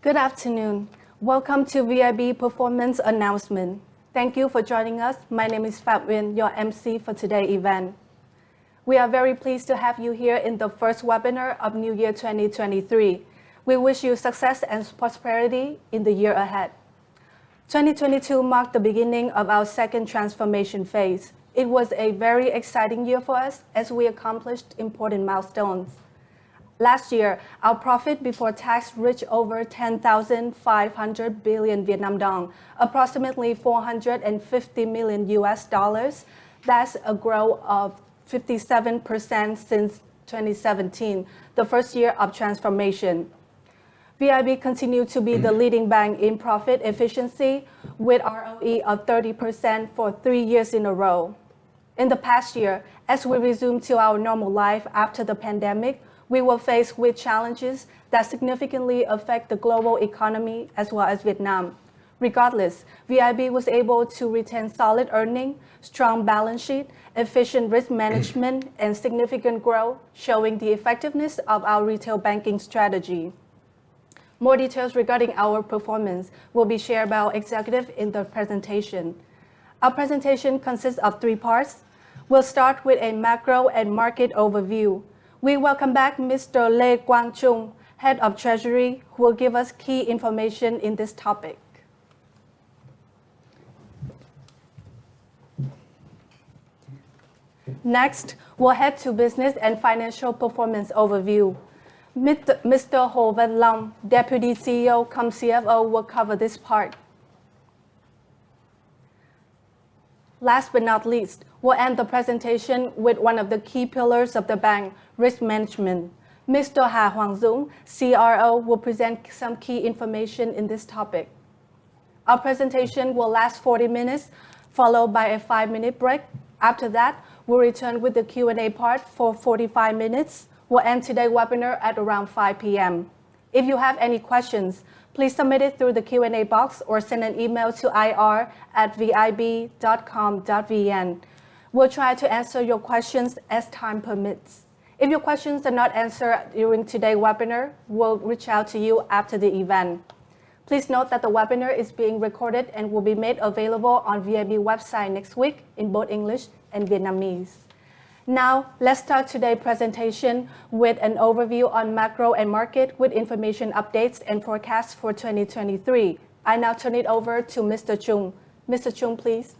Good afternoon. Welcome to VIB Performance Announcement. Thank you for joining us. My name is Phạm Uyên, your MC for today's event. We are very pleased to have you here in the first webinar of New Year 2023. We wish you success and prosperity in the year ahead. 2022 marked the beginning of our second transformation phase. It was a very exciting year for us as we accomplished important milestones. Last year, our profit before tax reached over 10,500 billion Vietnam dong, approximately 450 million US dollars. That's a growth of 57% since 2017, the first year of transformation. VIB continued to be the leading bank in profit efficiency with ROE of 30% for 3 years in a row. In the past year, as we resume to our normal life after the pandemic, we were faced with challenges that significantly affect the global economy as well as Vietnam. Regardless, VIB was able to retain solid earnings, strong balance sheet, efficient risk management, and significant growth, showing the effectiveness of our retail banking strategy. More details regarding our performance will be shared by our executive in the presentation. Our presentation consists of 3 parts. We'll start with a macro and market overview. We welcome back Mr. Lê Quang Trung, Head of Treasury, who will give us key information in this topic. Next, we'll head to business and financial performance overview. Mr. Hồ Văn Long, Deputy CEO cum CFO, will cover this part. Last but not least, we'll end the presentation with one of the key pillars of the bank, risk management. Mr. Hà Hoàng Dũng, CRO, will present some key information in this topic. Our presentation will last 40 minutes, followed by a 5-minute break. After that, we'll return with the Q&A part for 45 minutes. We'll end today's webinar at around 5 p.m. If you have any questions, please submit it through the Q&A box or send an email to ir@vib.com.vn. We'll try to answer your questions as time permits. If your questions are not answered during today's webinar, we'll reach out to you after the event. Please note that the webinar is being recorded and will be made available on VIB website next week in both English and Vietnamese. Now, let's start today's presentation with an overview on macro and market with information updates and forecasts for 2023. I now turn it over to Mr. Trung. Mr. Trung, please.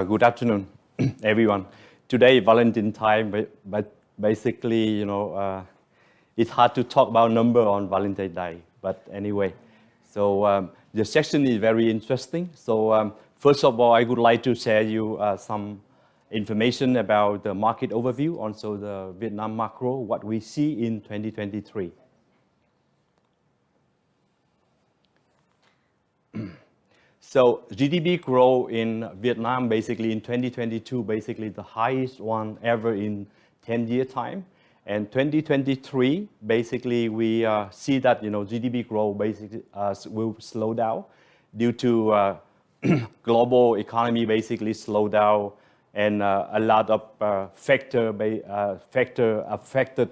Good afternoon, everyone. Today, Valentine's time, but basically, it's hard to talk about number on Valentine's Day. But anyway, so the section is very interesting. So first of all, I would like to share you some information about the market overview, also the Vietnam macro, what we see in 2023. So GDP growth in Vietnam, basically in 2022, basically the highest one ever in 10-year time. And 2023, basically we see that GDP growth basically will slow down due to global economy basically slow down and a lot of factor affected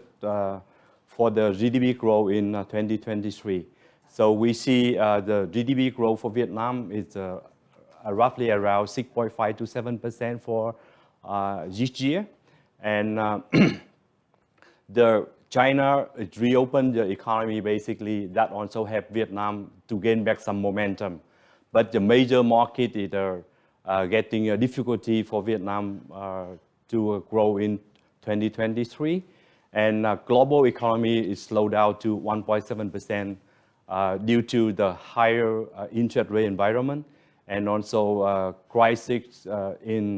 for the GDP growth in 2023. So we see the GDP growth for Vietnam is roughly around 6.5 to 7% for this year. And the China reopened the economy, basically that also helped Vietnam to gain back some momentum. But the major market is getting a difficulty for Vietnam to grow in 2023. And global economy is slowed down to 1.7%. Due to the higher interest rate environment and also crisis in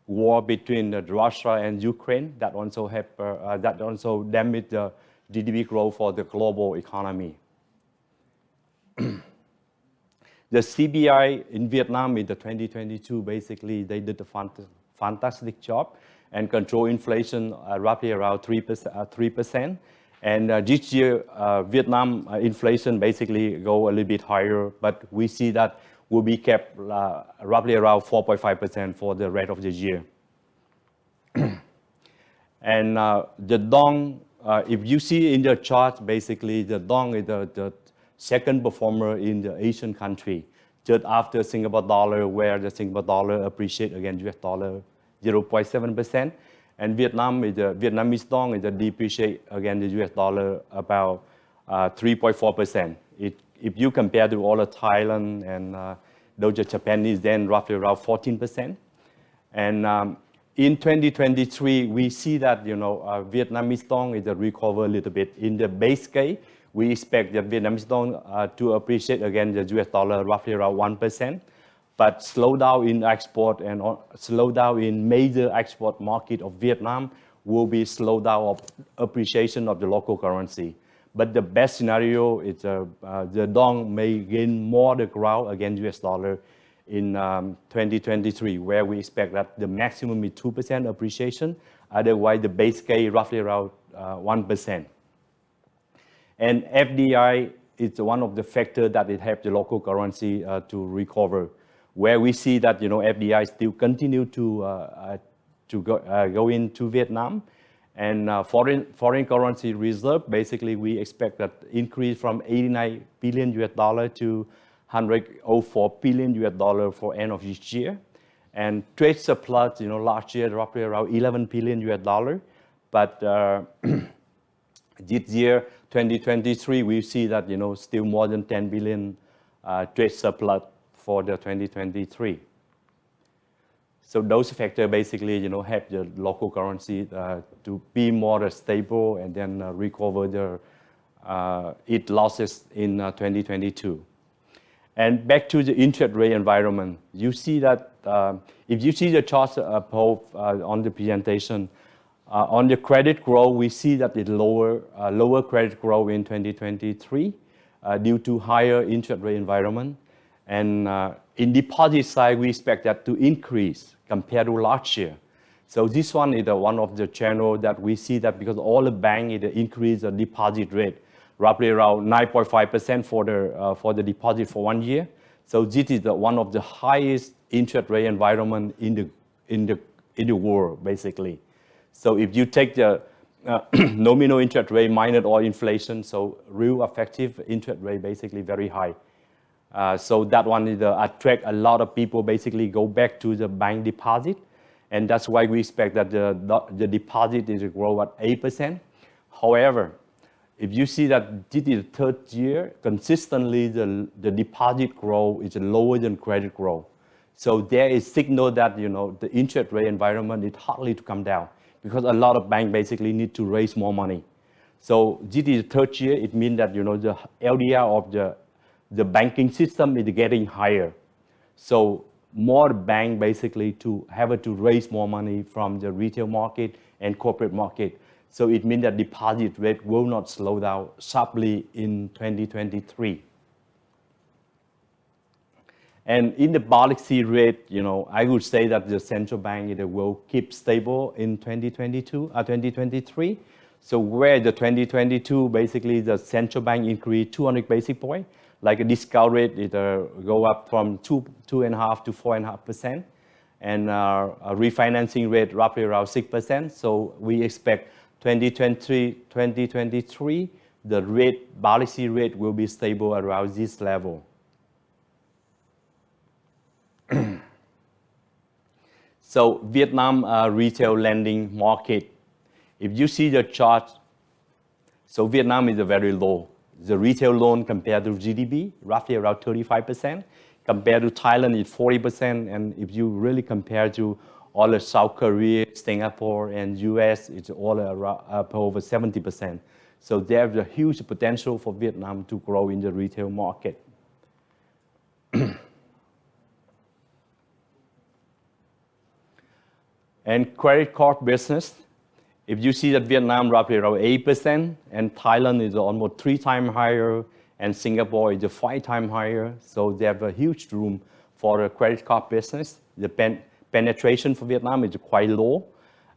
war between Russia and Ukraine that also damaged the GDP growth for the global economy. The CBI in Vietnam in the 2022, basically, they did a fantastic job and control inflation roughly around 3%. And this year, Vietnam inflation basically go a little bit higher, but we see that will be kept roughly around 4.5% for the rest of the year. And the dong, if you see in the chart, basically the dong is the second performer in the Asian country, just after Singapore dollar, where the Singapore dollar appreciate against US dollar 0.7%. And Vietnam is the Vietnamese dong is depreciate against the US dollar about 3.4%. If you compare to all of Thailand and those Japanese, then roughly around 14%. And in 2023, we see that Vietnamese dong is recover a little bit. In the base case, we expect the Vietnamese dong to appreciate against the US dollar roughly around 1%. But slowdown in export and slowdown in major export market of Vietnam will be slowdown of appreciation of the local currency. But the best scenario is the dong may gain more the ground against US dollar in 2023, where we expect that the maximum is 2% appreciation. Otherwise, the base case roughly around 1%. And FDI is one of the factors that it helps the local currency to recover, where we see that FDI still continue to go into Vietnam, and foreign currency reserve, basically we expect that increase from $89 billion to $104 billion for end of this year. And trade surplus, last year roughly around $11 billion, but this year 2023 we see that still more than $10 billion trade surplus for the 2023. So those factors basically, help the local currency to be more stable and then recover its losses in 2022. And back to the interest rate environment, you see that if you see the charts on the presentation, on the credit growth, we see that it's lower credit growth in 2023 due to higher interest rate environment. And in deposit side, we expect that to increase compared to last year. So this one is one of the channels that we see that because all the bank increase the deposit rate, roughly around 9.5% for the deposit for 1 year. So this is one of the highest interest rate environment in the world, basically. So if you take the nominal interest rate minus all inflation, so real effective interest rate basically very high. So that one is attract a lot of people basically go back to the bank deposit, and that's why we expect that the deposit is grow at 8%. However, if you see that this is the third year consistently the deposit growth is lower than credit growth. So there is signal that the interest rate environment is hardly to come down because a lot of banks basically need to raise more money. So this is the third year. It means that the LDR of the banking system is getting higher. So more bank basically to raise more money from the retail market and corporate market. So it means that deposit rate will not slow down sharply in 2023. And in the policy rate, I would say that the central bank will keep stable in 2023. So where the 2022, basically the central bank increased 200 basis points, like a discount rate, it go up from 2.5% to 4.5%, and a refinancing rate roughly around 6%. So we expect 2023, the policy rate will be stable around this level. So Vietnam retail lending market, if you see the chart, so Vietnam is very low. The retail loan compared to GDP, roughly around 35%. Compared to Thailand, it's 40%. And if you really compare to all of South Korea, Singapore, and US, it's all around over 70%. So there's a huge potential for Vietnam to grow in the retail market. And credit card business, if you see that Vietnam roughly around 8%, and Thailand is almost 3 times higher, and Singapore is 5 times higher. So they have a huge room for a credit card business. The penetration for Vietnam is quite low.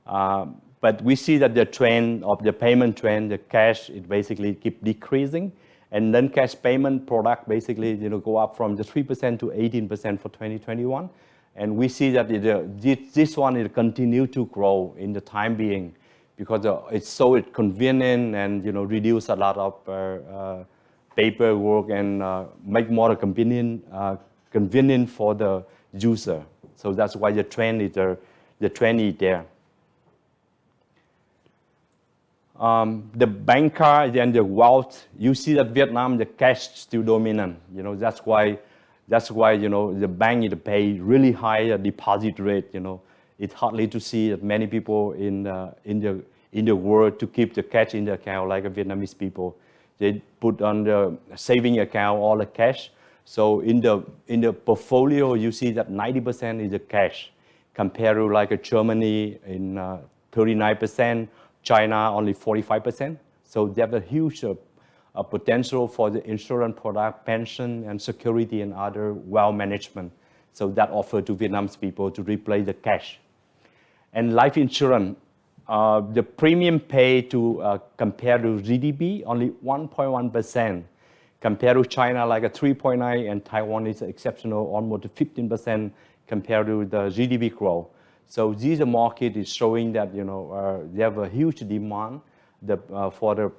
But we see that the trend of the payment trend, the cash, it basically keep decreasing. And then cash payment product basically go up from the 3% to 18% for 2021. And we see that this one will continue to grow in the time being because it's so convenient and reduce a lot of paperwork and make more convenient for the user. So that's why the trend is there. The bank card and the wealth, you see that Vietnam, the cash still dominant. That's why the bank need to pay really high deposit rate. It's hardly to see that many people in the world to keep the cash in the account like Vietnamese people. They put on the saving account all the cash. So in the portfolio, you see that 90% is the cash, compared to like Germany in 39%. China only 45%. So they have a huge potential for the insurance product, pension and security and other wealth management. So that offer to Vietnamese people to replace the cash. And life insurance, the premium pay to compared to GDP only 1.1%. Compared to China like a 3.9 and Taiwan is exceptional, almost 15% compared to the GDP growth. So this market is showing that they have a huge demand for the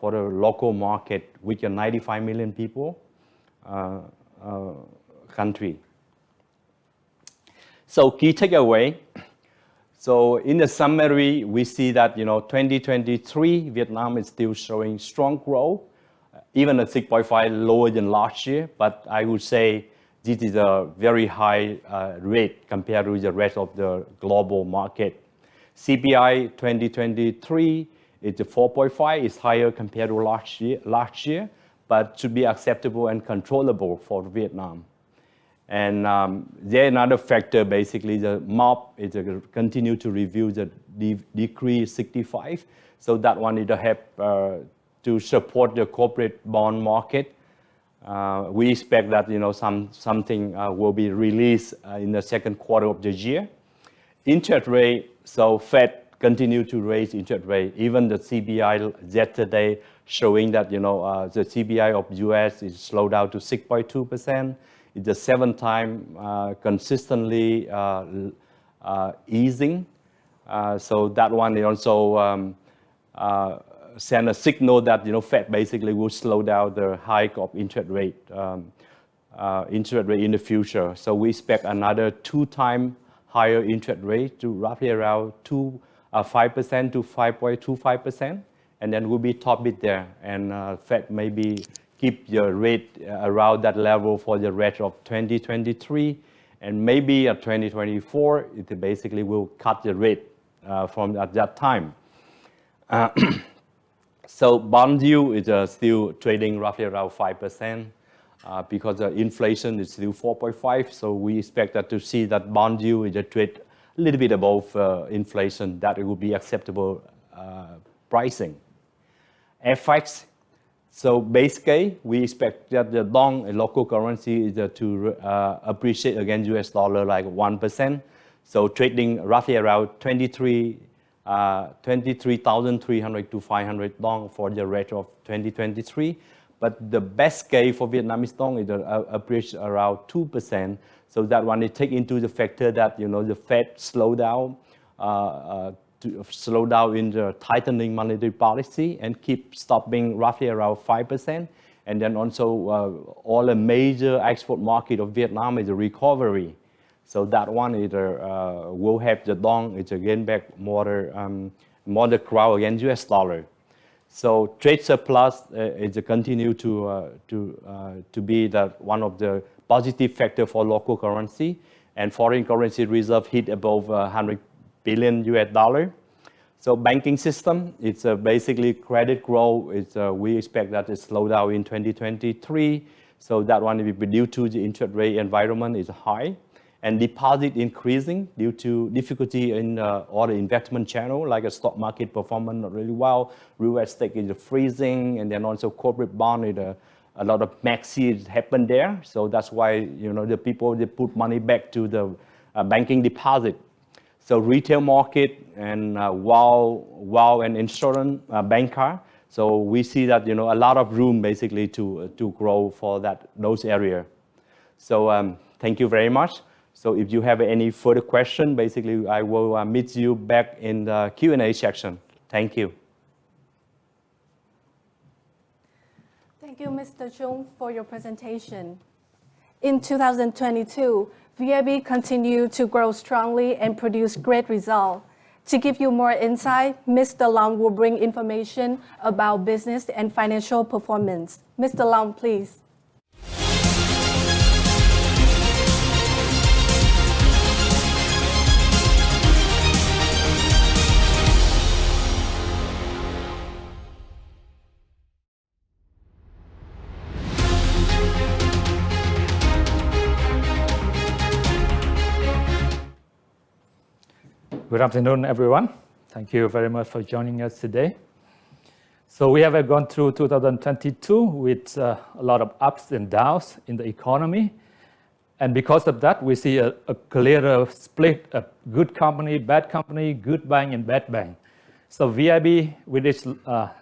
local market, which are 95 million people country. So key takeaway. So in the summary, we see that 2023 Vietnam is still showing strong growth, even at 6.5 lower than last year, but I would say this is a very high rate compared to the rest of the global market. CPI 2023 is 4.5, is higher compared to last year, but should be acceptable and controllable for Vietnam. And there's another factor, basically the MOP is continue to review the decree 65, so that one is to help to support the corporate bond market. We expect that something will be released in the second quarter of the year. Interest rate, so Fed continue to raise interest rate. Even the CPI yesterday showing that the CPI of US is slowed down to 6.2%. It's the 7th time consistently easing. So that one is also send a signal that Fed basically will slow down the hike of interest rate in the future. So we expect another 2 times higher interest rate to roughly around 5% to 5.25%, and then we'll be top it there. And Fed maybe keep the rate around that level for the rest of 2023, and maybe at 2024 it basically will cut the rate from at that time. So bond yield is still trading roughly around 5% because the inflation is still 4.5. So we expect that to see that bond yield is a trade a little bit above inflation, that it will be acceptable pricing. FX, so base case, we expect that the dong, a local currency, is to appreciate against US dollar like 1%. So trading roughly around 23,300 to 500 dong for the rate of 2023. But the best case for Vietnamese dong is appreciate around 2%. So that one, it take into the factor that the Fed slow down in the tightening monetary policy and keep stopping roughly around 5%. And then also all the major export market of Vietnam is a recovery. So that one will help the dong to gain back more the crowd against US dollar. So trade surplus is continue to be one of the positive factor for local currency, and foreign currency reserve hit above 100 billion US dollar. So banking system, it's basically credit growth. We expect that to slow down in 2023. So that one will be due to the interest rate environment is high. And deposit increasing due to difficulty in all the investment channel, like a stock market performance not really well, real estate is freezing, and then also corporate bond is a lot of maxi happened there. So that's why, the people, they put money back to the banking deposit. So retail market and wow and insurance banker. So we see that, a lot of room basically to grow for those areas. So thank you very much. So if you have any further question, basically I will meet you back in the Q&A section. Thank you. Thank you, Mr. Chung, for your presentation. In 2022, VIB continued to grow strongly and produce great results. To give you more insight, Mr. Long will bring information about business and financial performance. Mr. Long, please. Good afternoon, everyone. Thank you very much for joining us today. So we have gone through 2022 with a lot of ups and downs in the economy. And because of that, we see a clearer split of good company, good bank, and bad bank. So VIB, with its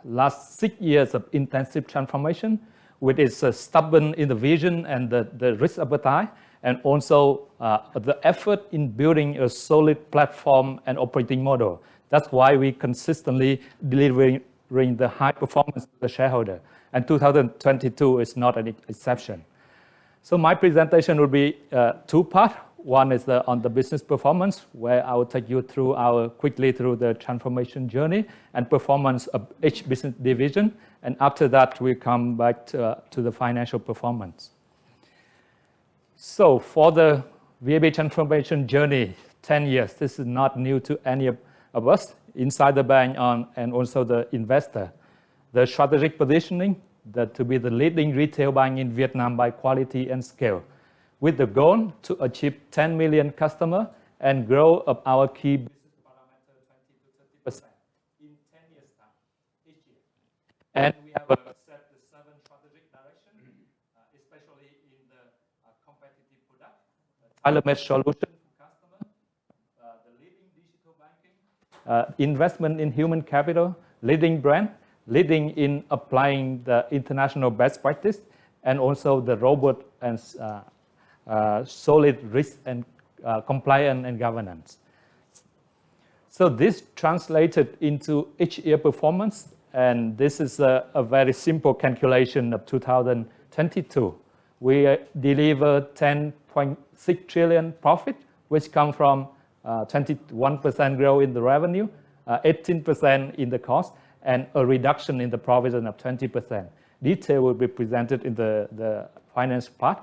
last 6 years of intensive transformation, with its stubborn in the vision and the risk appetite, and also the effort in building a solid platform and operating model. That's why we consistently delivering the high performance to the shareholder. And 2022 is not an exception. So my presentation will be two parts. One is on the business performance, where I will take you quickly through the transformation journey and performance of each business division. And after that, we come back to the financial performance. So for the VIB transformation journey, 10 years, this is not new to any of us inside the bank and also the investor. The strategic positioning to be the leading retail bank in Vietnam by quality and scale, with the goal to achieve 10 million customers and grow of our key business parameter 20 to 30% in 10 years time each year. And we have set the 7 strategic directions, especially in the competitive product, tailor-made solution for customers, the leading digital banking, investment in human capital, leading brand, leading in applying the international best practice, and also the robust and solid risk and compliance and governance. So this translated into each year performance, and this is a very simple calculation of 2022. We delivered 10.6 trillion profit, which come from 21% growth in the revenue, 18% in the cost, and a reduction in the provision of 20%. Detail will be presented in the finance part.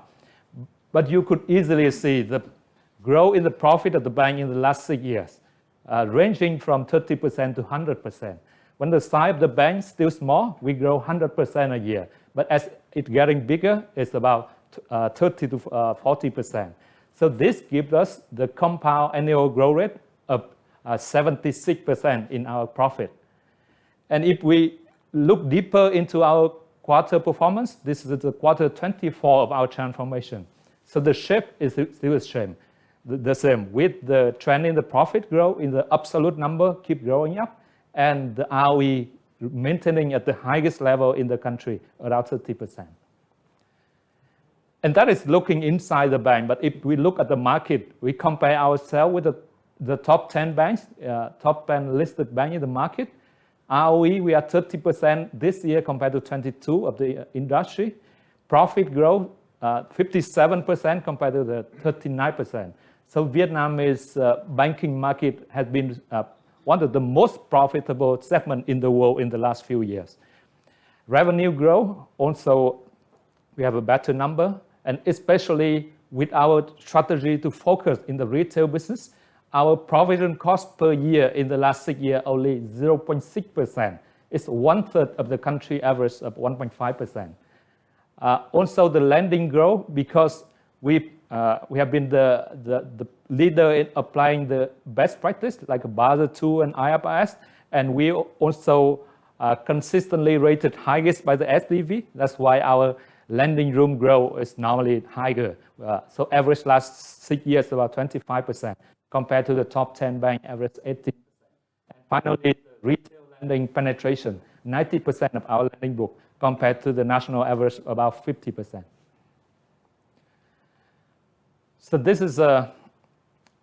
But you could easily see the growth in the profit of the bank in the last 6 years, ranging from 30% to 100%. When the size of the bank is still small, we grow 100% a year. But as it's getting bigger, it's about 30 to 40%. So this gives us the compound annual growth rate of 76% in our profit. And if we look deeper into our quarter performance, this is the quarter 24 of our transformation. So the shape is still the same, with the trend in the profit growth in the absolute number keep growing up, and the ROE maintaining at the highest level in the country, around 30%. And that is looking inside the bank. But if we look at the market, we compare ourselves with the top 10 banks, top 10 listed banks in the market. ROE, we are 30% this year compared to 22% of the industry. Profit growth, 57% compared to the 39%. So Vietnamese banking market has been one of the most profitable segments in the world in the last few years. Revenue growth, also we have a better number, and especially with our strategy to focus in the retail business, our provision cost per year in the last 6 years only 0.6%. It's 1/3 of the country average of 1.5%. Also the lending growth, because we have been the leader in applying the best practice like Basel II and IFRS, and we also consistently rated highest by the SDV. That's why our lending room growth is normally higher. So average last 6 years about 25% compared to the top 10 bank average 18%. And finally, the retail lending penetration, 90% of our lending book compared to the national average about 50%. So this is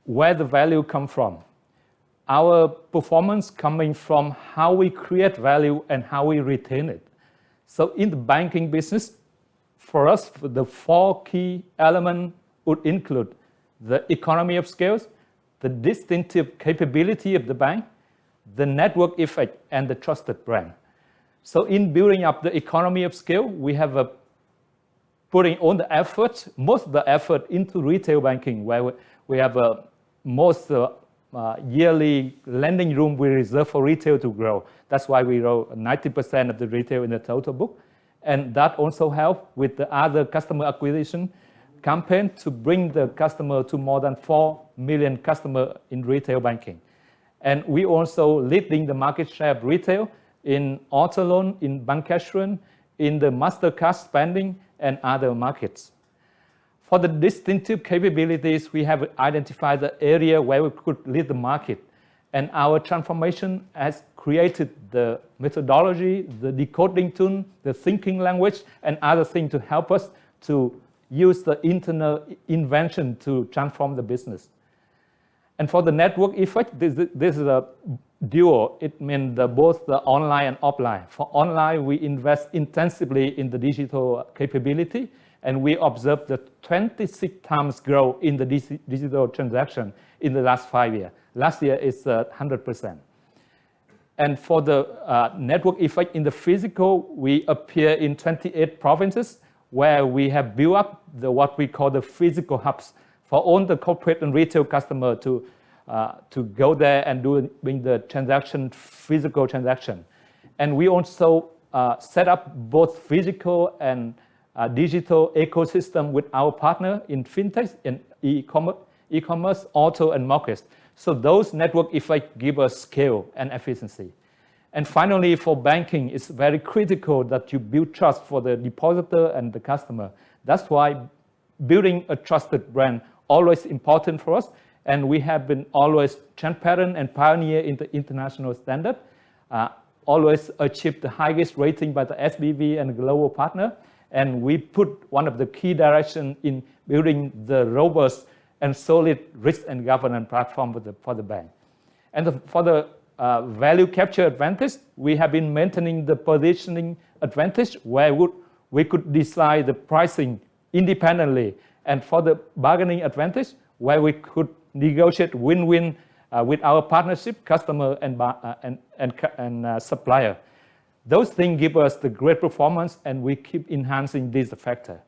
where the value comes from. Our performance coming from how we create value and how we retain it. So in the banking business, for us, the 4 key elements would include the economy of scale, the distinctive capability of the bank, the network effect, and the trusted brand. So in building up the economy of scale, we have putting all the effort, most of the effort into retail banking, where we have most yearly lending room we reserve for retail to grow. That's why we grow 90% of the retail in the total book. And that also helps with the other customer acquisition campaign to bring the customer to more than 4 million customers in retail banking. And we also leading the market share of retail in auto loan, in bancassurance, in the MasterCard spending, and other markets. For the distinctive capabilities, we have identified the area where we could lead the market. And our transformation has created the methodology, the decoding tool, the thinking language, and other things to help us to use the internal invention to transform the business. And for the network effect, this is a duo. It means both the online and offline. For online, we invest intensively in the digital capability, and we observe the 26 times growth in the digital transaction in the last 5 years. Last year is 100%. And for the network effect in the physical, we appear in 28 provinces where we have built up what we call the physical hubs for all the corporate and retail customer to go there and doing the transaction, physical transaction. And we also set up both physical and digital ecosystem with our partner in fintech and e-commerce, auto and mortgage. So those network effects give us scale and efficiency. And finally, for banking, it's very critical that you build trust for the depositor and the customer. That's why building a trusted brand always important for us. And we have been always transparent and pioneer in the international standard, always achieved the highest rating by the SBV and global partner. And we put one of the key directions in building the robust and solid risk and governance platform for the bank. And for the value capture advantage, we have been maintaining the positioning advantage where we could decide the pricing independently. And for the bargaining advantage, where we could negotiate win-win with our partnership, customer and supplier. Those things give us the great performance, and we keep enhancing this factor.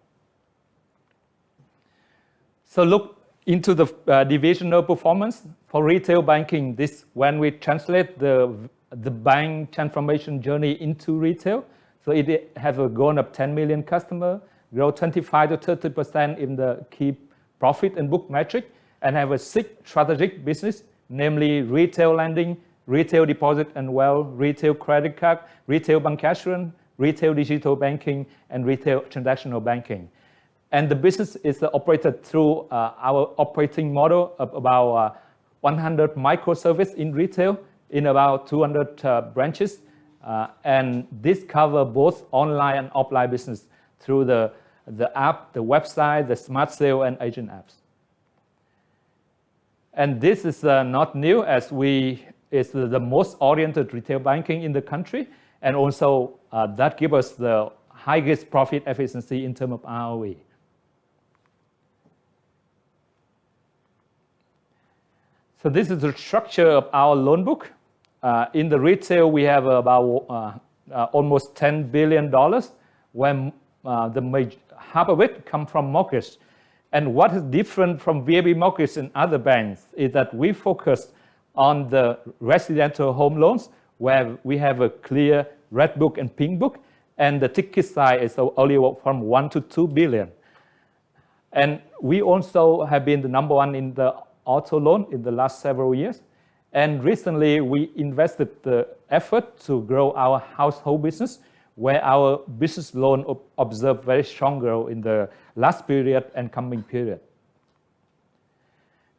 So look into the divisional performance for retail banking. This when we translate the bank transformation journey into retail. So it has gone up 10 million customers, grow 25 to 30% in the key profit and book metric, and have a 6 strategic business, namely retail lending, retail deposit and wealth, retail credit card, retail bancassurance, retail digital banking, and retail transactional banking. And the business is operated through our operating model of about 100 microservices in retail in about 200 branches. And this covers both online and offline business through the app, the website, the smart sale, and agent apps. And this is not new, as it's the most oriented retail banking in the country, and also that gives us the highest profit efficiency in terms of ROE. So this is the structure of our loan book. In the retail, we have about almost $10 billion, when half of it comes from mortgage. And what is different from VAB Mortgage and other banks is that we focus on the residential home loans, where we have a clear red book and pink book, and the ticket size is only from 1 to 2 billion. And we also have been the number one in the auto loan in the last several years. And recently, we invested the effort to grow our household business, where our business loan observed very strong growth in the last period and coming period.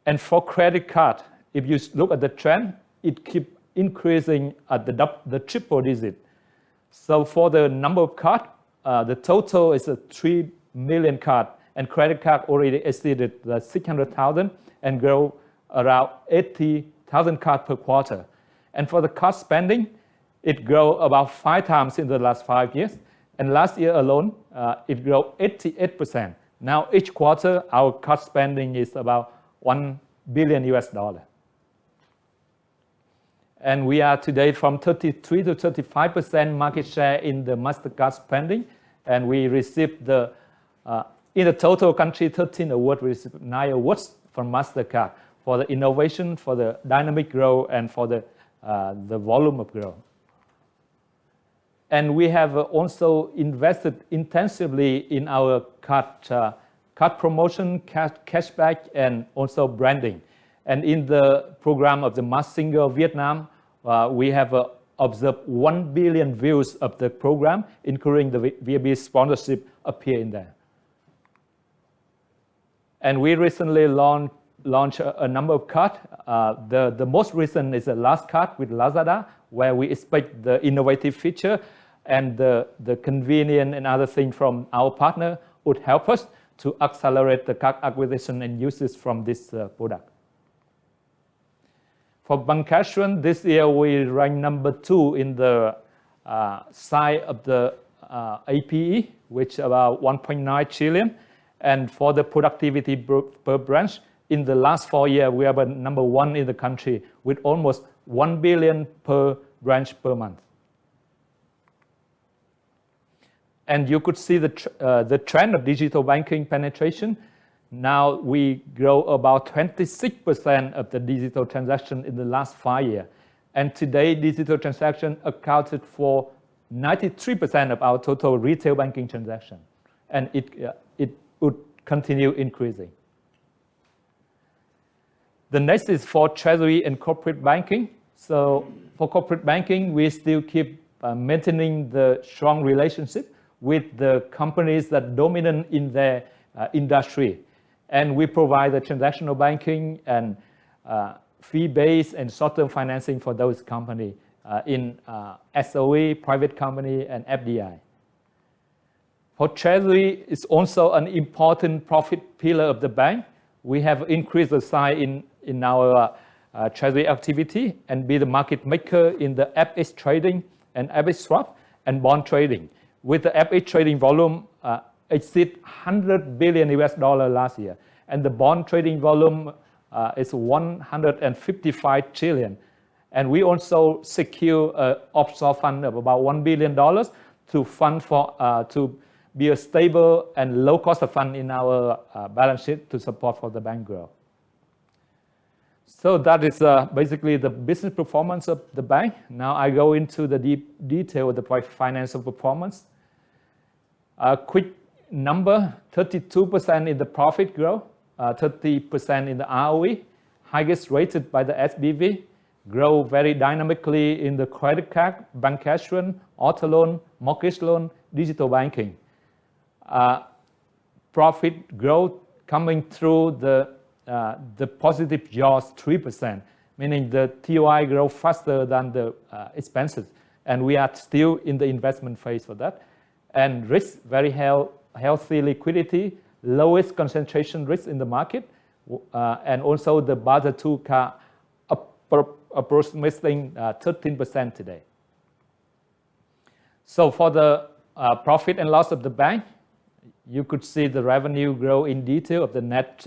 And for credit card, if you look at the trend, it keeps increasing at the triple digit. So for the number of cards, the total is 3 million cards, and credit card already exceeded the 600,000 and grow around 80,000 cards per quarter. And for the card spending, it grew about 5 times in the last 5 years. And last year alone, it grew 88%. Now each quarter, our card spending is about $1 billion US. And we are today from 33 to 35% market share in the MasterCard spending. And we received in the total country, 13 awards, we received 9 awards from MasterCard for the innovation, for the dynamic growth, and for the volume of growth. And we have also invested intensively in our card promotion, cashback, and also branding. And in the program of the Mass Singer Vietnam, we have observed 1 billion views of the program, including the VAB sponsorship appear in there. And we recently launched a number of cards. The most recent is the last card with Lazada, where we expect the innovative feature and the convenience and other things from our partner would help us to accelerate the card acquisition and uses from this product. For bancassurance, this year we ranked number 2 in the size of the APE, which is about 1.9 trillion. And for the productivity per branch, in the last 4 years, we are number 1 in the country with almost 1 billion per branch per month. And you could see the trend of digital banking penetration. Now we grow about 26% of the digital transaction in the last 5 years. And today, digital transaction accounted for 93% of our total retail banking transaction. And it would continue increasing. The next is for treasury and corporate banking. So for corporate banking, we still keep maintaining the strong relationship with the companies that dominant in their industry. And we provide the transactional banking and fee-based and short-term financing for those companies in SOE, private company, and FDI. For treasury, it's also an important profit pillar of the bank. We have increased the size in our treasury activity and be the market maker in the FX trading and FX swap and bond trading. With the FX trading volume exceed $100 billion US last year, and the bond trading volume is 155 trillion. And we also secure an offshore fund of about $1 billion to fund to be a stable and low cost of fund in our balance sheet to support for the bank growth. So that is basically the business performance of the bank. Now I go into the deep detail of the financial performance. A quick number, 32% in the profit growth, 30% in the ROE, highest rated by the SBV, grow very dynamically in the credit card, bancassurance, auto loan, mortgage loan, digital banking. Profit growth coming through the positive jaws 3%, meaning the TOI grow faster than the expenses. And we are still in the investment phase for that. And risk, very healthy liquidity, lowest concentration risk in the market, and also the Basel II CAR approximating 13% today. So for the profit and loss of the bank, you could see the revenue grow in detail of the net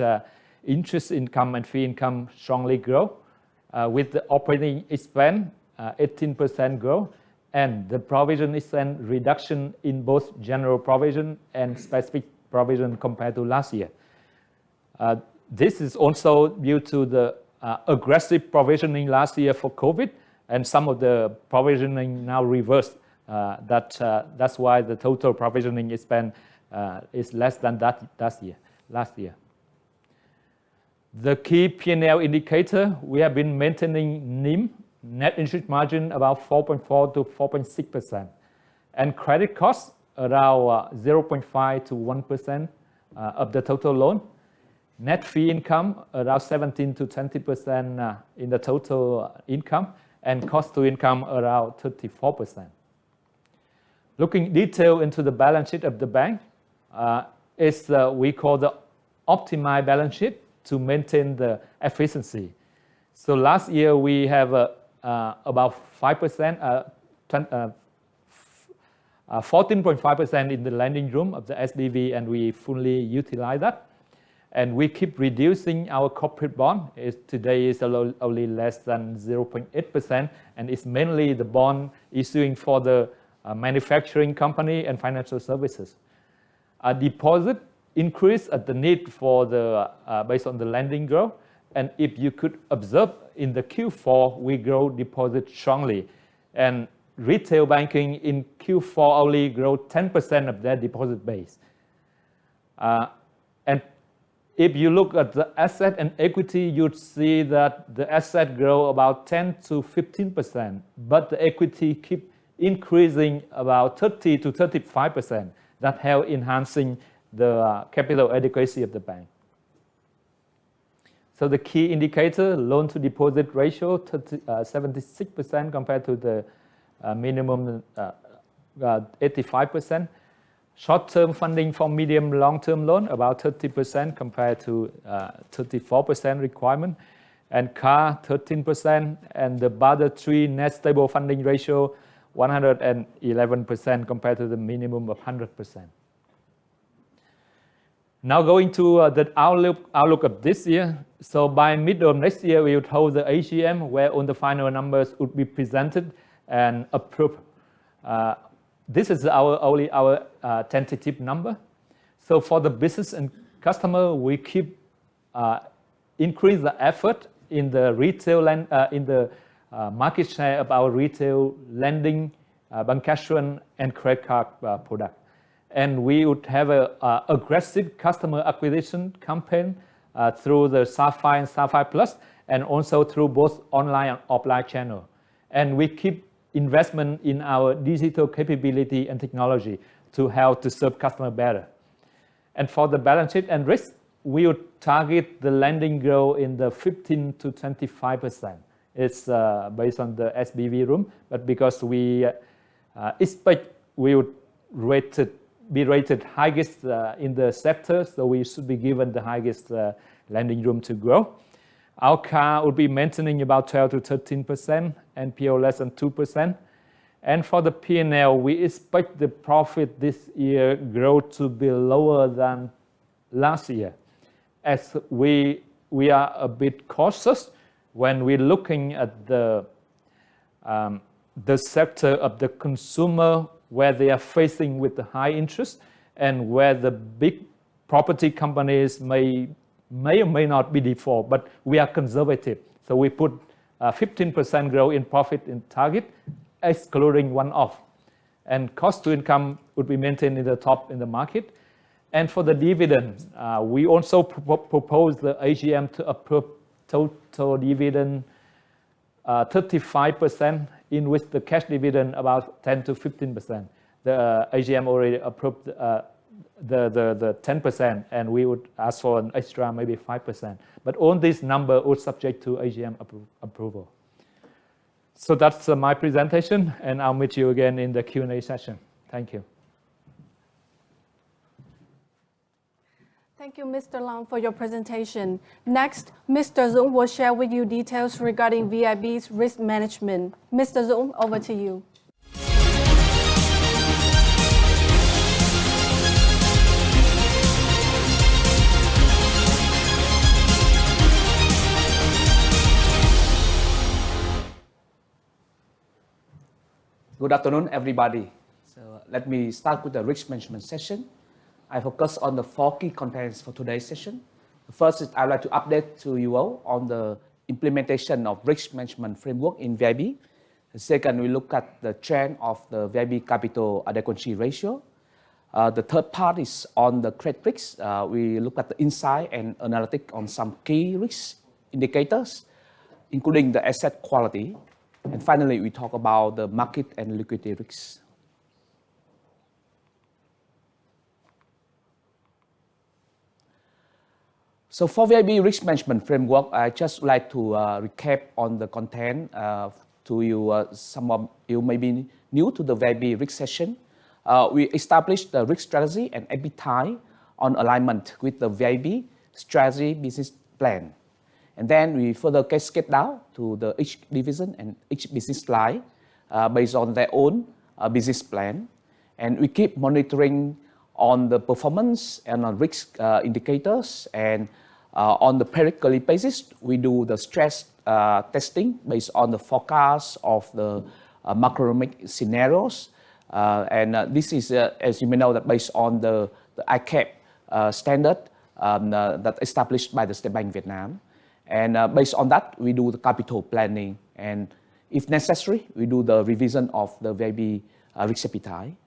interest income and fee income strongly grow, with the operating expense 18% growth, and the provision expense reduction in both general provision and specific provision compared to last year. This is also due to the aggressive provisioning last year for COVID, and some of the provisioning now reversed. That's why the total provisioning expense is less than that last year. The key P&L indicator, we have been maintaining NIM, net interest margin, about 4.4 to 4.6%. And credit costs around 0.5 to 1% of the total loan. Net fee income around 17 to 20% in the total income, and cost to income around 34%. Looking detail into the balance sheet of the bank, we call the optimized balance sheet to maintain the efficiency. So last year we have about 5%, 14.5% in the lending room of the SDV, and we fully utilize that. And we keep reducing our corporate bond. Today is only less than 0.8%, and it's mainly the bond issuing for the manufacturing company and financial services. A deposit increase at the need for the based on the lending growth, and if you could observe in the Q4, we grow deposit strongly, and retail banking in Q4 only grow 10% of their deposit base. And if you look at the asset and equity, you'd see that the asset grow about 10 to 15%, but the equity keep increasing about 30 to 35%. That help enhancing the capital adequacy of the bank. So the key indicator, loan to deposit ratio, 76% compared to the minimum 85%. Short-term funding for medium long-term loan, about 30% compared to 34% requirement. And CAR, 13%. And the Basel III net stable funding ratio, 111% compared to the minimum of 100%. Now going to the outlook of this year. So by mid of next year, we would hold the AGM where all the final numbers would be presented and approved. This is our tentative number. So for the business and customer, we keep increase the effort in the retail market share of our retail lending, bancassurance, and credit card product. And we would have an aggressive customer acquisition campaign through the Sapphire and Sapphire Plus, and also through both online and offline channel. And we keep investment in our digital capability and technology to help to serve customer better. And for the balance sheet and risk, we would target the lending growth in the 15 to 25%. It's based on the SBV room, but because we expect we would be rated highest in the sector, so we should be given the highest lending room to grow. Our CAR would be maintaining about 12 to 13%, NPL less than 2%. And for the P&L, we expect the profit this year growth to be lower than last year, as we are a bit cautious when we're looking at the sector of the consumer, where they are facing with the high interest, and where the big property companies may or may not be default, but we are conservative. So we put 15% growth in profit in target, excluding one-off. And cost to income would be maintained in the top in the market. And for the dividend, we also propose the AGM to approve total dividend 35%, in which the cash dividend about 10 to 15%. The AGM already approved the 10%, and we would ask for an extra maybe 5%. But all this number would subject to AGM approval. So that's my presentation, and I'll meet you again in the Q&A session. Thank you. Thank you, Mr. Long, for your presentation. Next, Mr. Dũng will share with you details regarding VIB's risk management. Mr. Dũng, over to you. Good afternoon, everybody. So let me start with the risk management session. I focus on the 4 key contents for today's session. The first is I'd like to update to you all on the implementation of risk management framework in VIB. The second, we look at the trend of the VIB capital adequacy ratio. The third part is on the credit risk. We look at the insight and analytics on some key risk indicators, including the asset quality. And finally, we talk about the market and liquidity risks. So for VIB risk management framework, I just like to recap on the content to you. Some of you may be new to the VIB risk session. We established the risk strategy and appetite on alignment with the VIB strategy business plan. And then we further cascade down to the each division and each business line based on their own business plan. And we keep monitoring on the performance and on risk indicators. And on the periodically basis, we do the stress testing based on the forecast of the macroeconomic scenarios. This is, as you may know, that based on the ICAP standard that established by the State Bank Vietnam. And based on that, we do the capital planning. And if necessary, we do the revision of the VIB risk appetite.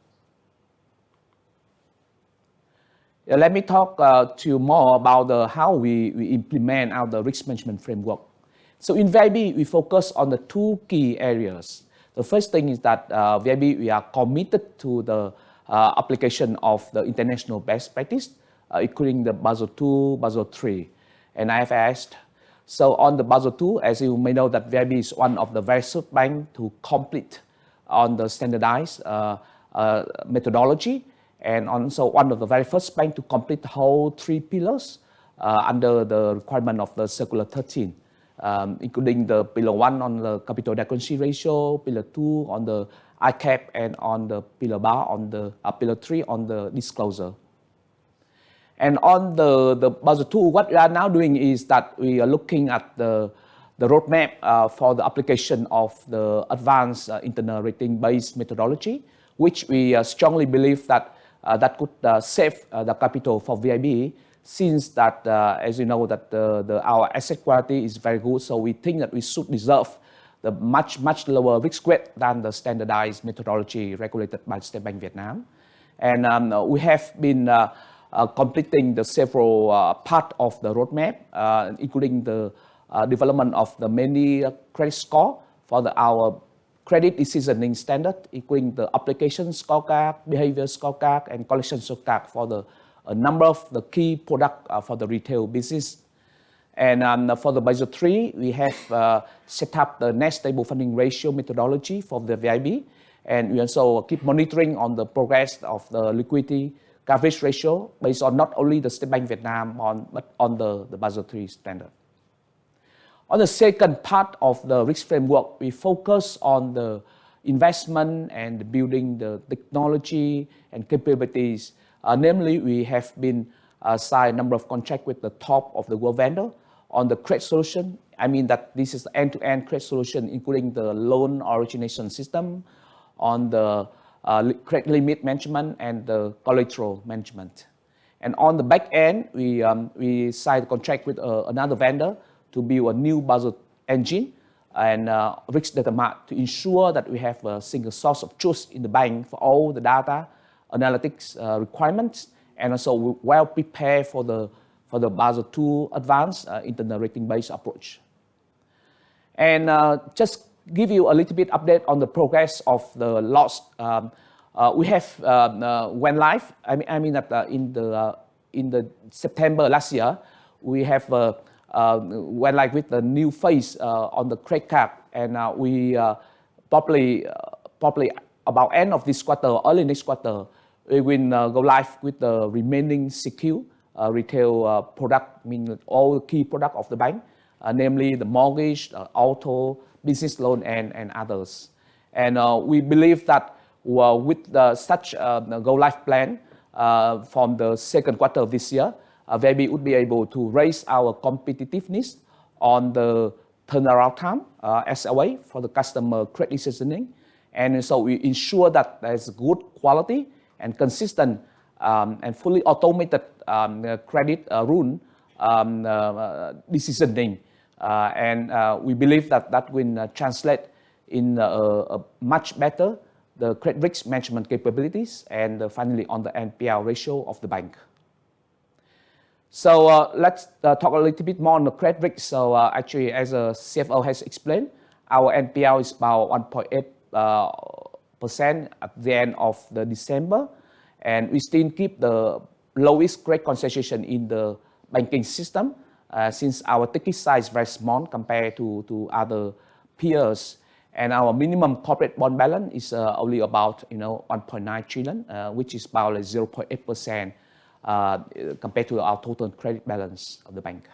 Let me talk to you more about how we implement out the risk management framework. So in VIB, we focus on the two key areas. The first thing is that VIB, we are committed to the application of the international best practice, including the Basel II, Basel III, and IFRS. So on the Basel II, as you may know, that VIB is one of the very first bank to complete on the standardized methodology, and also one of the very first bank to complete the whole three pillars under the requirement of the Circular 13, including the Pillar 1 on the capital adequacy ratio, Pillar 2 on the ICAP, and on the Pillar bar on the Pillar 3 on the disclosure. And on the Basel II, what we are now doing is that we are looking at the roadmap for the application of the advanced internal rating-based methodology, which we strongly believe that that could save the capital for VIB, since that, as you know, that our asset quality is very good. So we think that we should deserve the much lower risk weight than the standardized methodology regulated by State Bank Vietnam. And we have been completing the several part of the roadmap, including the development of the many credit score for our credit decisioning standard, including the application scorecard, behavior scorecard, and collection scorecard for a number of the key product for the retail business. And for the Basel III, we have set up the net stable funding ratio methodology for the VIB, and we also keep monitoring on the progress of the liquidity coverage ratio based on not only the State Bank Vietnam but on the Basel III standard. On the second part of the risk framework, we focus on the investment and building the technology and capabilities. Namely, we have been signed a number of contracts with the top of the world vendor on the credit solution. I mean that this is end-to-end credit solution, including the loan origination system, on the credit limit management and the collateral management. And on the back end, we signed a contract with another vendor to build a new Basel engine and risk data mart to ensure that we have a single source of truth in the bank for all the data analytics requirements, and also we're well prepared for the Basel II advanced internal rating-based approach. And just give you a little bit update on the progress of the loss. We have went live. I mean that in the September last year, we have went live with the new phase on the credit card, and we probably about end of this quarter, early next quarter, we will go live with the remaining secure retail product, meaning all the key product of the bank, namely the mortgage, auto, business loan, and others. And we believe that with such go live plan from the second quarter of this year, VIB would be able to raise our competitiveness on the turnaround time, SLA, for the customer credit decisioning. And so we ensure that there's good quality and consistent and fully automated credit rule decisioning. And we believe that that will translate in a much better the credit risk management capabilities and finally on the NPL ratio of the bank. So let's talk a little bit more on the credit risk. So actually, as a CFO has explained, our NPL is about 1.8% at the end of the December, and we still keep the lowest credit concentration in the banking system, since our ticket size is very small compared to other peers, and our minimum corporate bond balance is only about 1.9 trillion, which is about 0.8% compared to our total credit balance of the bank.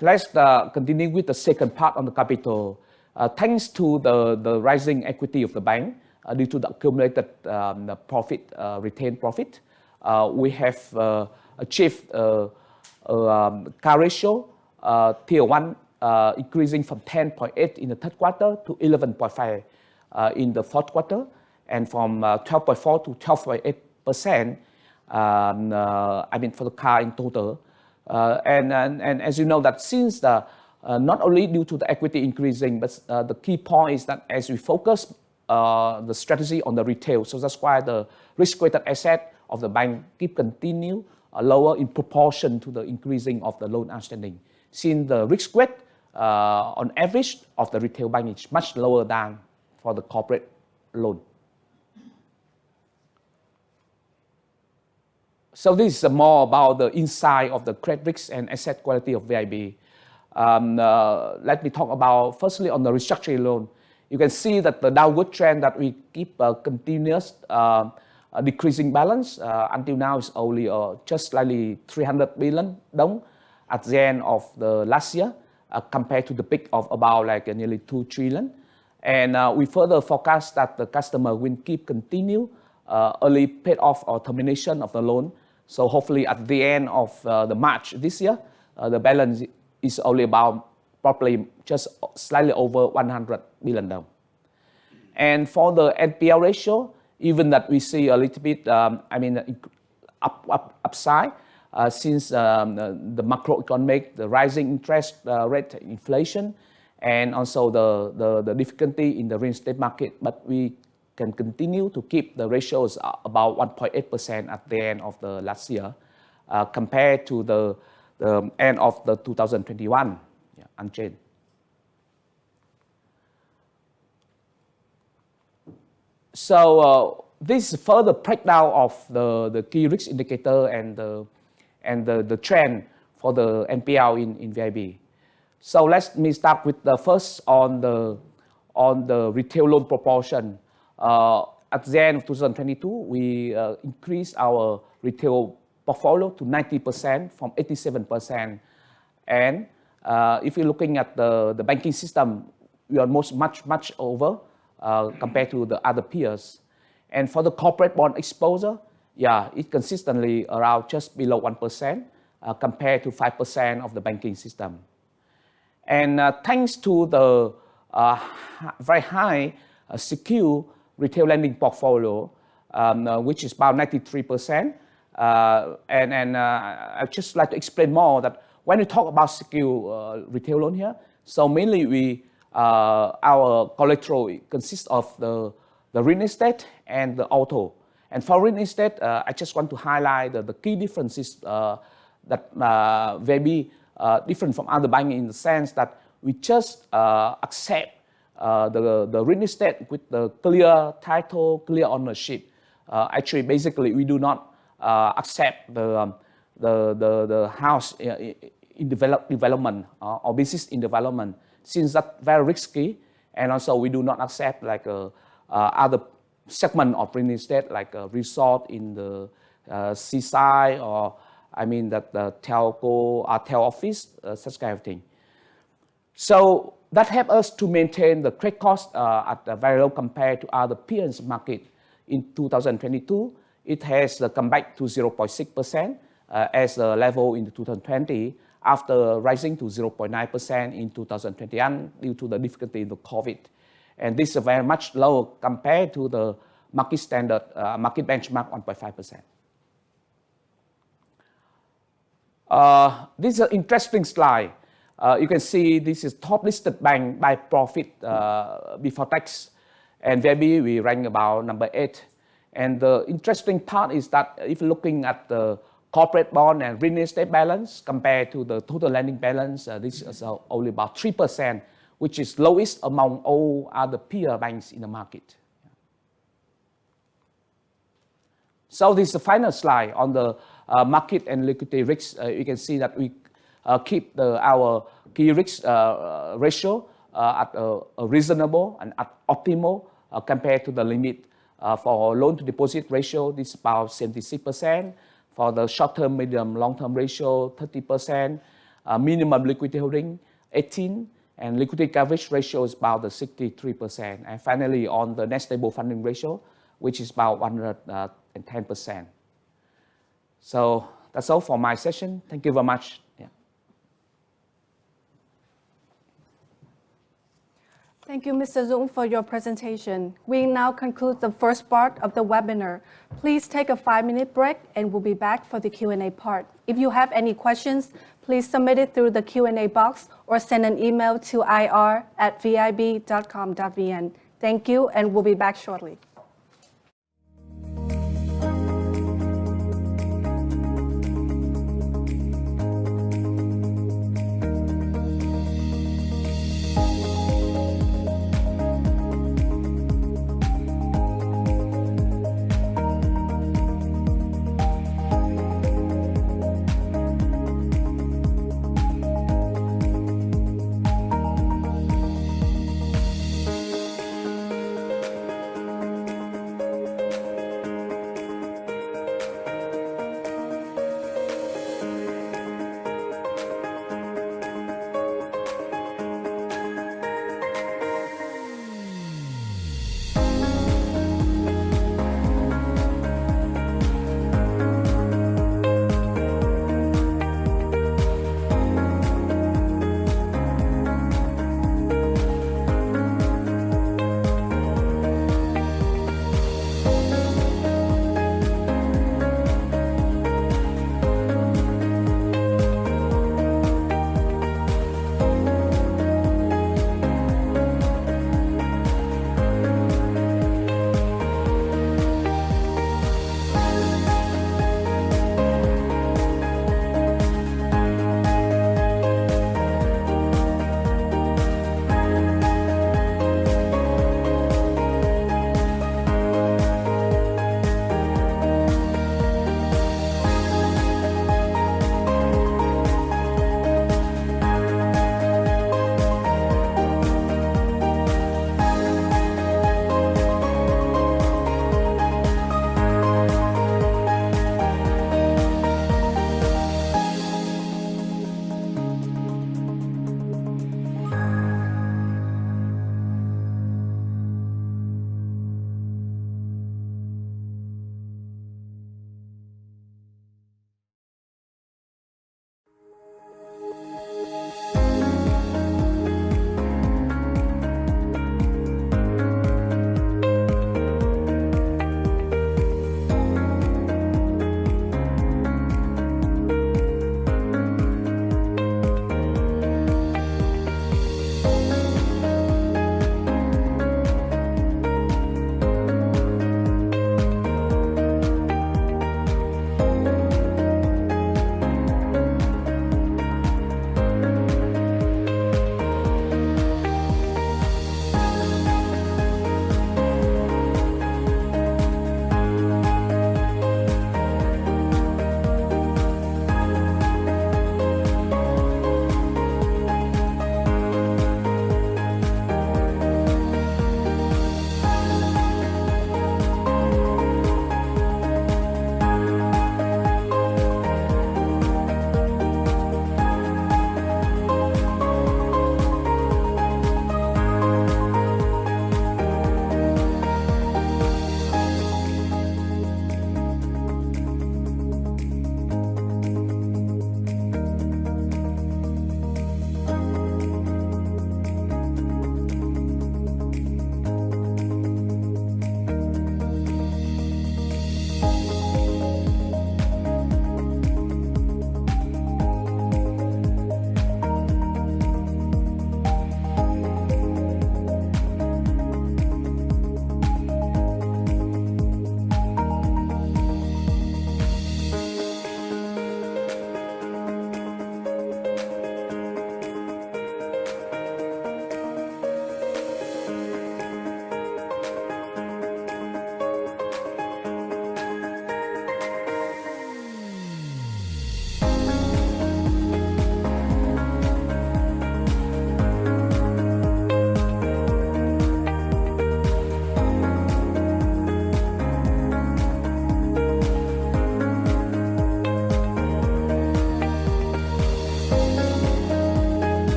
Let's continue with the second part on the capital. Thanks to the rising equity of the bank due to the accumulated retained profit, we have achieved a CAR ratio, Tier 1, increasing from 10.8 in the third quarter to 11.5 in the fourth quarter, and from 12.4 to 12.8%, for the CAR in total. And as you know, that since not only due to the equity increasing, but the key point is that as we focus the strategy on the retail, so that's why the risk-weighted asset of the bank keep continue lower in proportion to the increasing of the loan outstanding. Since the risk weight on average of the retail bank is much lower than for the corporate loan. So this is more about the inside of the credit risk and asset quality of VIB. Let me talk about firstly on the restructuring loan. You can see that the downward trend that we keep continuous decreasing balance until now is only just slightly 300 billion dong at the end of the last year compared to the peak of about nearly 2 trillion. And we further forecast that the customer will keep continue early paid off or termination of the loan. So hopefully at the end of the March this year, the balance is only about probably just slightly over 100 billion dong. And for the NPL ratio, even that we see a little bit, upside since the macroeconomic, the rising interest rate, inflation, and also the difficulty in the real estate market. But we can continue to keep the ratios about 1.8% at the end of the last year compared to the end of the 2021, unchanged. So this is further breakdown of the key risk indicator and the trend for the NPL in VIB. So let me start with the first on the retail loan proportion. At the end of 2022, we increased our retail portfolio to 90% from 87%. And if you're looking at the banking system, we are much over compared to the other peers. And for the corporate bond exposure, it consistently around just below 1% compared to 5% of the banking system. And thanks to the very high secure retail lending portfolio, which is about 93%. And I'd just like to explain more that when we talk about secure retail loan here, so mainly our collateral consists of the real estate and the auto. And for real estate, I just want to highlight the key differences that very different from other banks in the sense that we just accept the real estate with the clear title, clear ownership. Actually, basically, we do not accept the house in development or business in development, since that's very risky. And also, we do not accept other segment of real estate like a resort in the seaside or the telco, tel office, such kind of thing. So that helps us to maintain the credit cost at a very low compared to other peers market. In 2022, it has come back to 0.6% as a level in 2020 after rising to 0.9% in 2021 due to the difficulty in the COVID. And this is very much lower compared to the market standard, market benchmark 1.5%. This is an interesting slide. You can see this is top listed bank by profit before tax. And VIB, we rank about number 8. And the interesting part is that if looking at the corporate bond and real estate balance compared to the total lending balance, this is only about 3%, which is lowest among all other peer banks in the market. So this is the final slide on the market and liquidity risk. You can see that we keep our key risk ratio at a reasonable and at optimal compared to the limit. For loan to deposit ratio, this is about 76%. For the short-term, medium, long-term ratio, 30%. Minimum liquidity holding, 18%. And liquidity coverage ratio is about the 63%. And finally, on the net stable funding ratio, which is about 110%. So that's all for my session. Thank you very much. Yeah. Thank you, Mr. Dung, for your presentation. We now conclude the first part of the webinar. Please take a 5-minute break and we'll be back for the Q&A part. If you have any questions, please submit it through the Q&A box or send an email to ir@vib.com.vn. Thank you, and we'll be back shortly.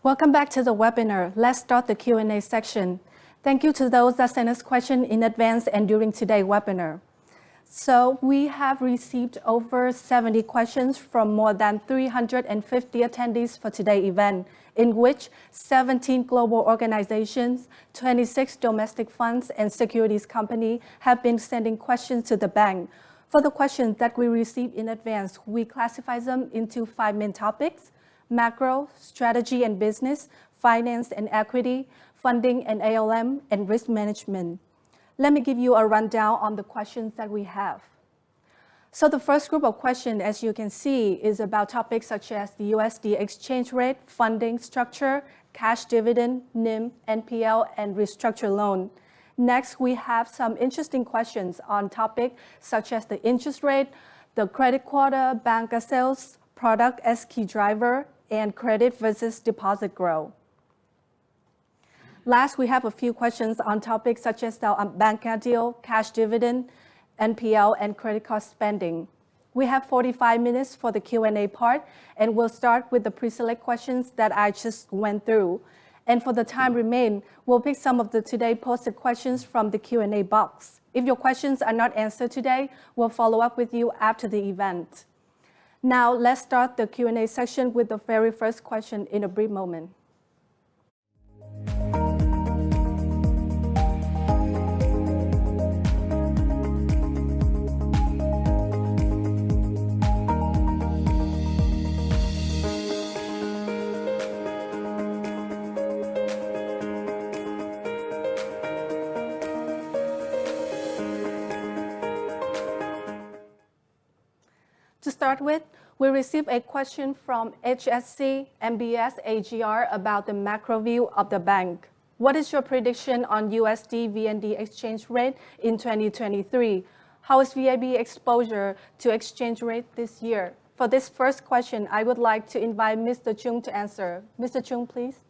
Welcome back to the webinar. Let's start the Q&A section. Thank you to those that sent us questions in advance and during today's webinar. So we have received over 70 questions from more than 350 attendees for today's event, in which 17 global organizations, 26 domestic funds, and securities companies have been sending questions to the bank. For the questions that we received in advance, we classify them into 5 main topics: macro, strategy and business, finance and equity, funding and ALM, and risk management. Let me give you a rundown on the questions that we have. So the first group of questions, as you can see, is about topics such as the USD exchange rate, funding structure, cash dividend, NIM, NPL, and restructured loan. Next, we have some interesting questions on topics such as the interest rate, the credit quota, bank sales, product as key driver, and credit versus deposit growth. Last, we have a few questions on topics such as the bank deal, cash dividend, NPL, and credit card spending. We have 45 minutes for the Q&A part, and we'll start with the pre-select questions that I just went through. And for the time remain, we'll pick some of the today posted questions from the Q&A box. If your questions are not answered today, we'll follow up with you after the event. Now, let's start the Q&A section with the very first question in a brief moment. To start with, we received a question from HSC MBS AGR about the macro view of the bank. What is your prediction on USD VND exchange rate in 2023? How is VIB exposure to exchange rate this year? For this first question, I would like to invite Mr. Chung to answer. Mr. Chung, please.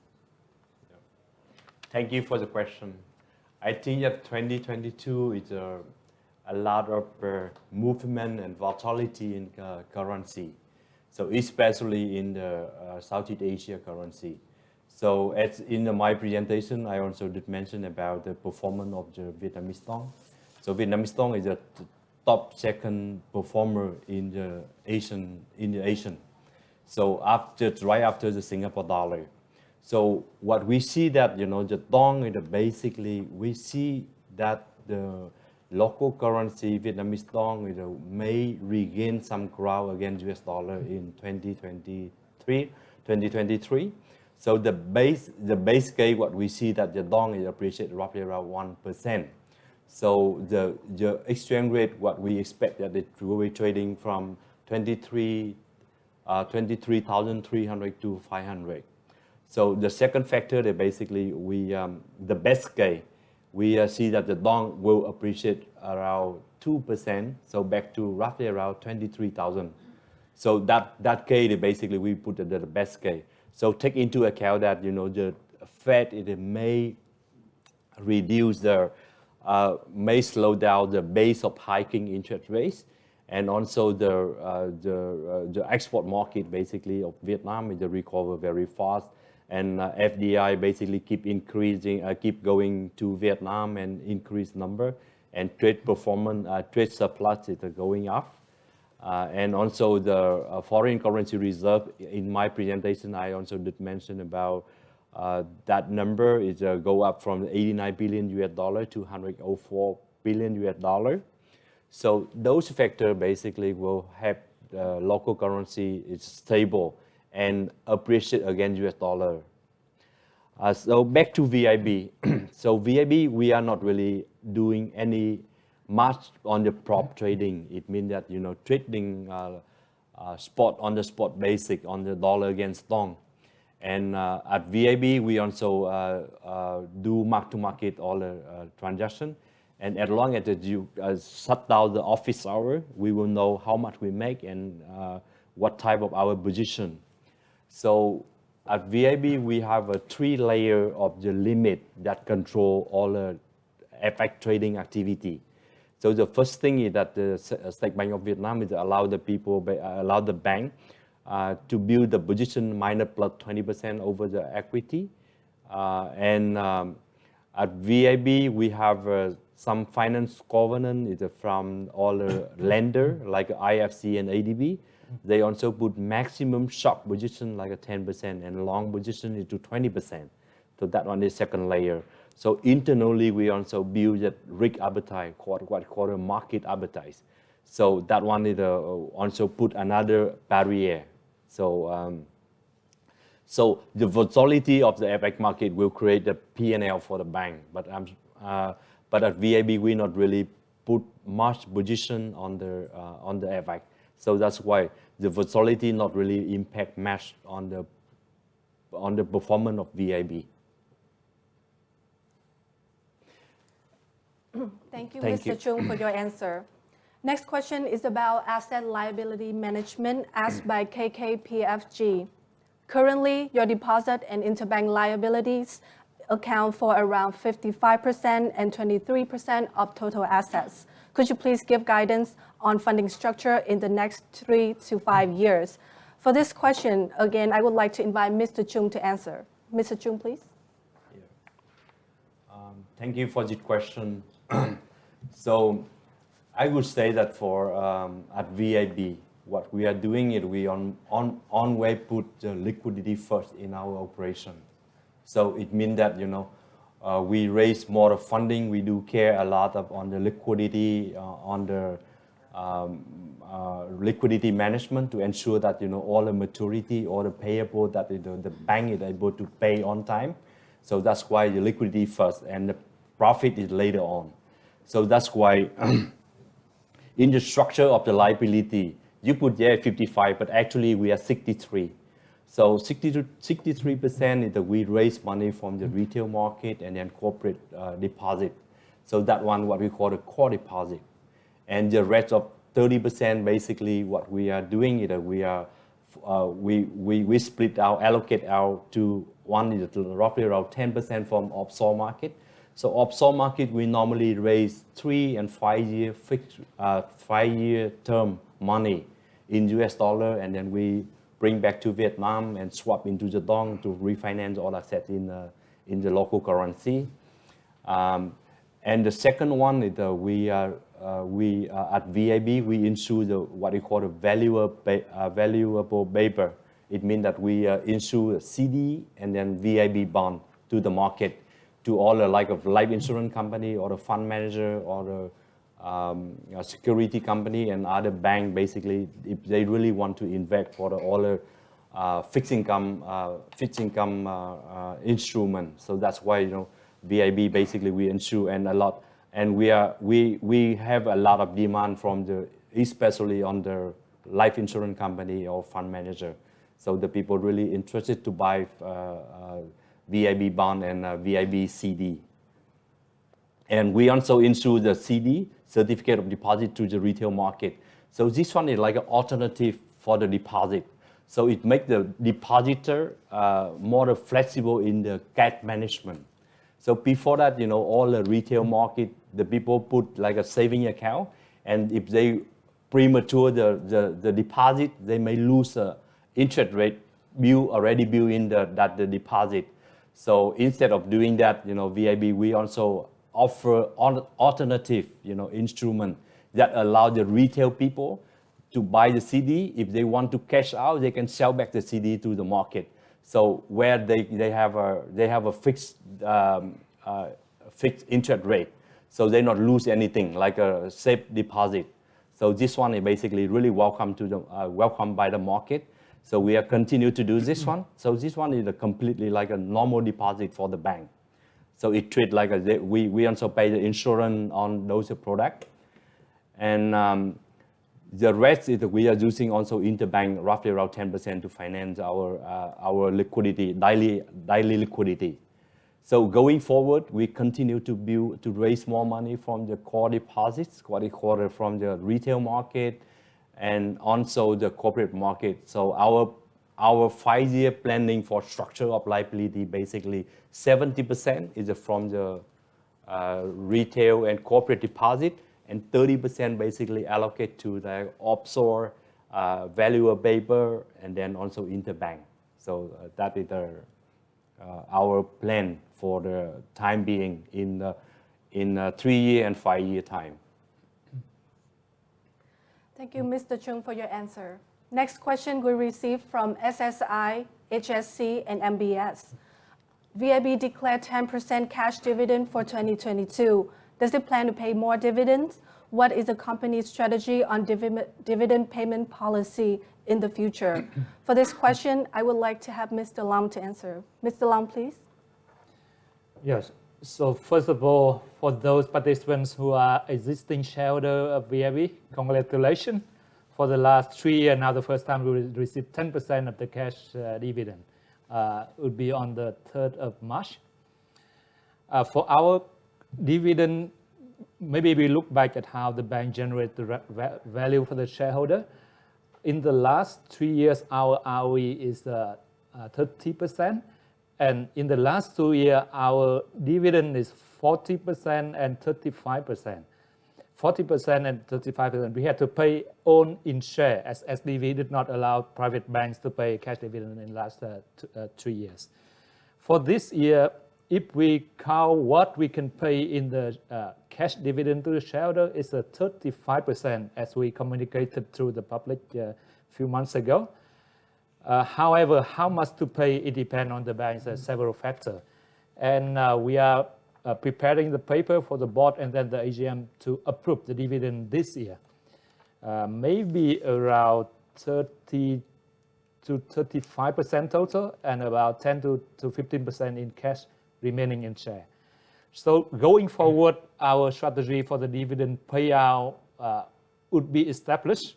Thank you for the question. I think that 2022 is a lot of movement and volatility in currency, so especially in the Southeast Asia currency. So as in my presentation, I also did mention about the performance of the Vietnamese dong. So Vietnamese dong is the top second performer in the Asian. So right after the Singapore dollar. So what we see that, the dong is basically, we see that the local currency, Vietnamese dong, may regain some ground against US dollar in 2023. So the base case, what we see that the dong is appreciated roughly around 1%. So the exchange rate, what we expect that it will be trading from 23,300 to 500. So the second factor that basically the best case, we see that the dong will appreciate around 2%, so back to roughly around 23,000. So that case, basically we put the best case. So take into account that, the Fed, it may reduce may slow down the base of hiking interest rates, and also the export market basically of Vietnam is recover very fast. And FDI basically keep going to Vietnam and increase number, and trade performance, trade surplus is going up. And also the foreign currency reserve, in my presentation, I also did mention about that number is go up from $89 billion to $104 billion. So those factors basically will help the local currency is stable and appreciate against US dollar. So back to VIB. So VIB, we are not really doing any much on the prop trading. It means that, trading spot on the spot basic on the dollar against dong. And at VIB, we also do mark to market all the transaction. And as long as you shut down the office hour, we will know how much we make and what type of our position. So at VIB, we have a 3-layer of the limit that control all the FX trading activity. So the first thing is that the State Bank of Vietnam is allow the bank to build the position minus plus 20% over the equity. At VIB, we have some finance covenant from all the lender like IFC and ADB. They also put maximum short position like a 10% and long position into 20%. So that one is second layer. So internally, we also build that risk appetite, quarter market appetite. So that one is also put another barrier. So the volatility of the FX market will create the P&L for the bank. But at VIB, we not really put much position on the FX. So that's why the volatility not really impact much on the performance of VIB. Thank you, Thank Mr. you. Chung, for your answer. Next question is about asset liability management asked by KKPFG. Currently, your deposit and interbank liabilities account for around 55% and 23% of total assets. Could you please give guidance on funding structure in the next 3 to 5 years? For this question, again, I would like to invite Mr. Chung to answer. Mr. Chung, please. Thank you for this question. So I would say that for at VIB, what we are doing is we on way put the liquidity first in our operation. So it means that we raise more funding. We do care a lot on the liquidity, on the liquidity management to ensure that all the maturity or the payable that the bank is able to pay on time. So that's why the liquidity first and the profit is later on. So that's why in the structure of the liability, you put there 55, but actually we are 63. So 63% is that we raise money from the retail market and then corporate deposit. So that one, what we call the core deposit. And the rest of 30%, basically what we are doing is that we split out, allocate out to one is roughly around 10% from offshore market. So offshore market, we normally raise 3 and 5 year fixed, 5-year term money in US dollar, and then we bring back to Vietnam and swap into the dong to refinance all assets in the local currency. And the second one is we at VIB, we issue what we call the valuable paper. It means that we issue a CD and then VIB bond to the market, to all the life insurance company or the fund manager or the security company and other bank, basically, if they really want to invest for all the fixed income instrument. So that's why VIB basically we insure and a lot, and we have a lot of demand from especially on the life insurance company or fund manager. So the people really interested to buy VIB bond and VIB CD. And we also insure the CD, certificate of deposit, to the retail market. So this one is like an alternative for the deposit. So it makes the depositor more flexible in the cash management. So before that, all the retail market, the people put like a saving account, and if they premature the deposit, they may lose interest rate already built in the deposit. So instead of doing that, VIB, we also offer alternative, instrument that allow the retail people to buy the CD. If they want to cash out, they can sell back the CD to the market. So where they have a fixed interest rate, so they not lose anything like a safe deposit. So this one is basically really welcome by the market. So we are continue to do this one. So this one is completely like a normal deposit for the bank. So it treats like we also pay the insurance on those products. And the rest is that we are using also interbank roughly around 10% to finance our liquidity, daily liquidity. So going forward, we continue to raise more money from the core deposits, from the retail market, and also the corporate market. So our 5-year planning for structure of liability, basically 70% is from the retail and corporate deposit, and 30% basically allocate to the offshore valuable paper, and then also interbank. So that is our plan for the time being in 3 year and 5 year time. Thank you, Mr. Chung, for your answer. Next question we received from SSI, HSC, and MBS. VIB declared 10% cash dividend for 2022. Does it plan to pay more dividends? What is the company's strategy on dividend payment policy in the future? For this question, I would like to have Mr. Lam to answer. Mr. Lam, please. Yes. So first of all, for those participants who are existing shareholder of VIB, congratulations. For the last 3 years, now the first time we will receive 10% of the cash dividend. Would be on the 3rd of March. For our dividend, maybe we look back at how the bank generates the value for the shareholder. In the last 3 years, our ROE is 30%. And in the last 2 years, our dividend is 40% and 35%. 40% and 35%. We had to pay own in share, as SDV did not allow private banks to pay cash dividend in the last 3 years. For this year, if we count what we can pay in the cash dividend to the shareholder, it's 35%, as we communicated through the public a few months ago. However, how much to pay, it depends on the bank's several factors. And we are preparing the paper for the board and then the AGM to approve the dividend this year. Maybe around 30 to 35% total and about 10 to 15% in cash remaining in share. So going forward, our strategy for the dividend payout would be established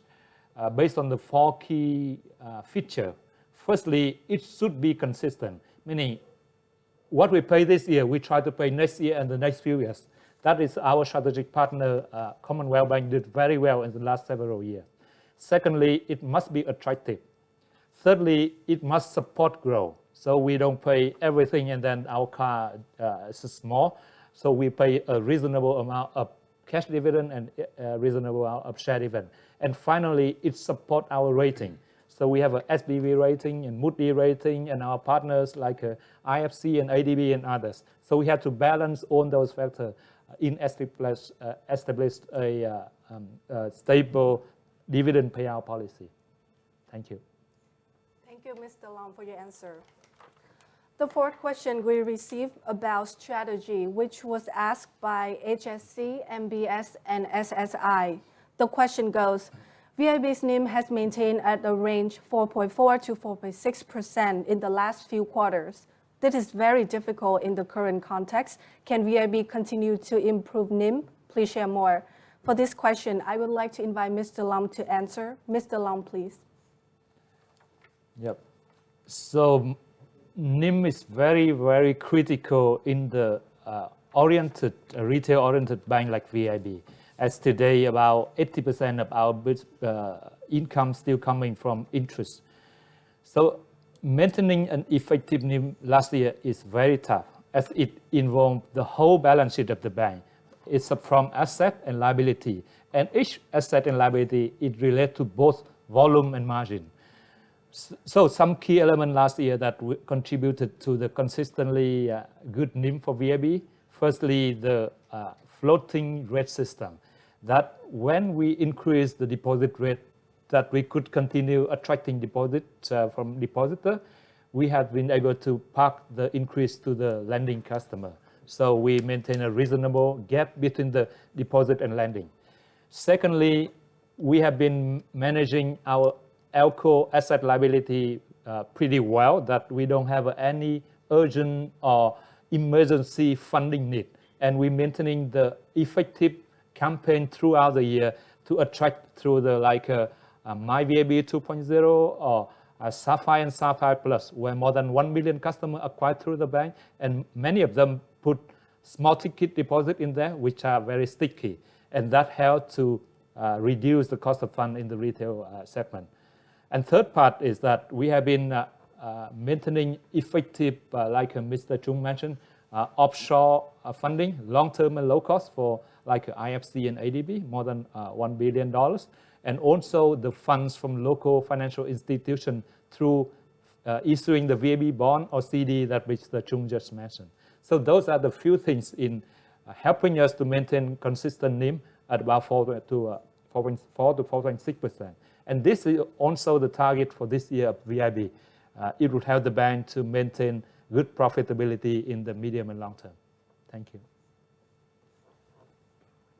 based on the 4 key features. Firstly, it should be consistent, meaning what we pay this year, we try to pay next year and the next few years. That is our strategic partner, Commonwealth Bank, did very well in the last several years. Secondly, it must be attractive. Thirdly, it must support growth. So we don't pay everything and then our car is small. So we pay a reasonable amount of cash dividend and a reasonable amount of share dividend. And finally, it supports our rating. So we have a SBV rating and Moody rating and our partners like IFC and ADB and others. So we have to balance all those factors in establish a stable dividend payout policy. Thank you. Thank you, Mr. Lam, for your answer. The 4th question we received about strategy, which was asked by HSC, MBS, and SSI. The question goes, VIB's NIM has maintained at a range 4.4 to 4.6% in the last few quarters. This is very difficult in the current context. Can VIB continue to improve NIM? Please share more. For this question, I would like to invite Mr. Lam to answer. Mr. Lam, please. Yep. So NIM is very, very critical in the retail-oriented bank like VIB. As today, about 80% of our income still coming from interest. So maintaining an effective NIM last year is very tough, as it involved the whole balance sheet of the bank. It's from asset and liability. And each asset and liability, it relates to both volume and margin. So some key elements last year that contributed to the consistently good NIM for VIB. Firstly, the floating rate system. That when we increase the deposit rate, that we could continue attracting deposits from depositor, we have been able to park the increase to the lending customer. So we maintain a reasonable gap between the deposit and lending. Secondly, we have been managing our ALCO asset liability pretty well, that we don't have any urgent or emergency funding need. And we're maintaining the effective campaign throughout the year to attract through the MyVIB 2.0 or Sapphire and Sapphire Plus, where more than 1 million customers acquired through the bank, and many of them put small ticket deposit in there, which are very sticky, and that helped to reduce the cost of fund in the retail segment. And third part is that we have been maintaining effective, like Mr. Chung mentioned, offshore funding, long-term and low cost for like IFC and ADB, more than $1 billion. and also the funds from local financial institution through issuing the VAB bond or CD that which the Chung just mentioned. So those are the few things in helping us to maintain consistent NIM at about 4.4 to 4.6%. And this is also the target for this year of VIB. It would help the bank to maintain good profitability in the medium and long term. Thank you.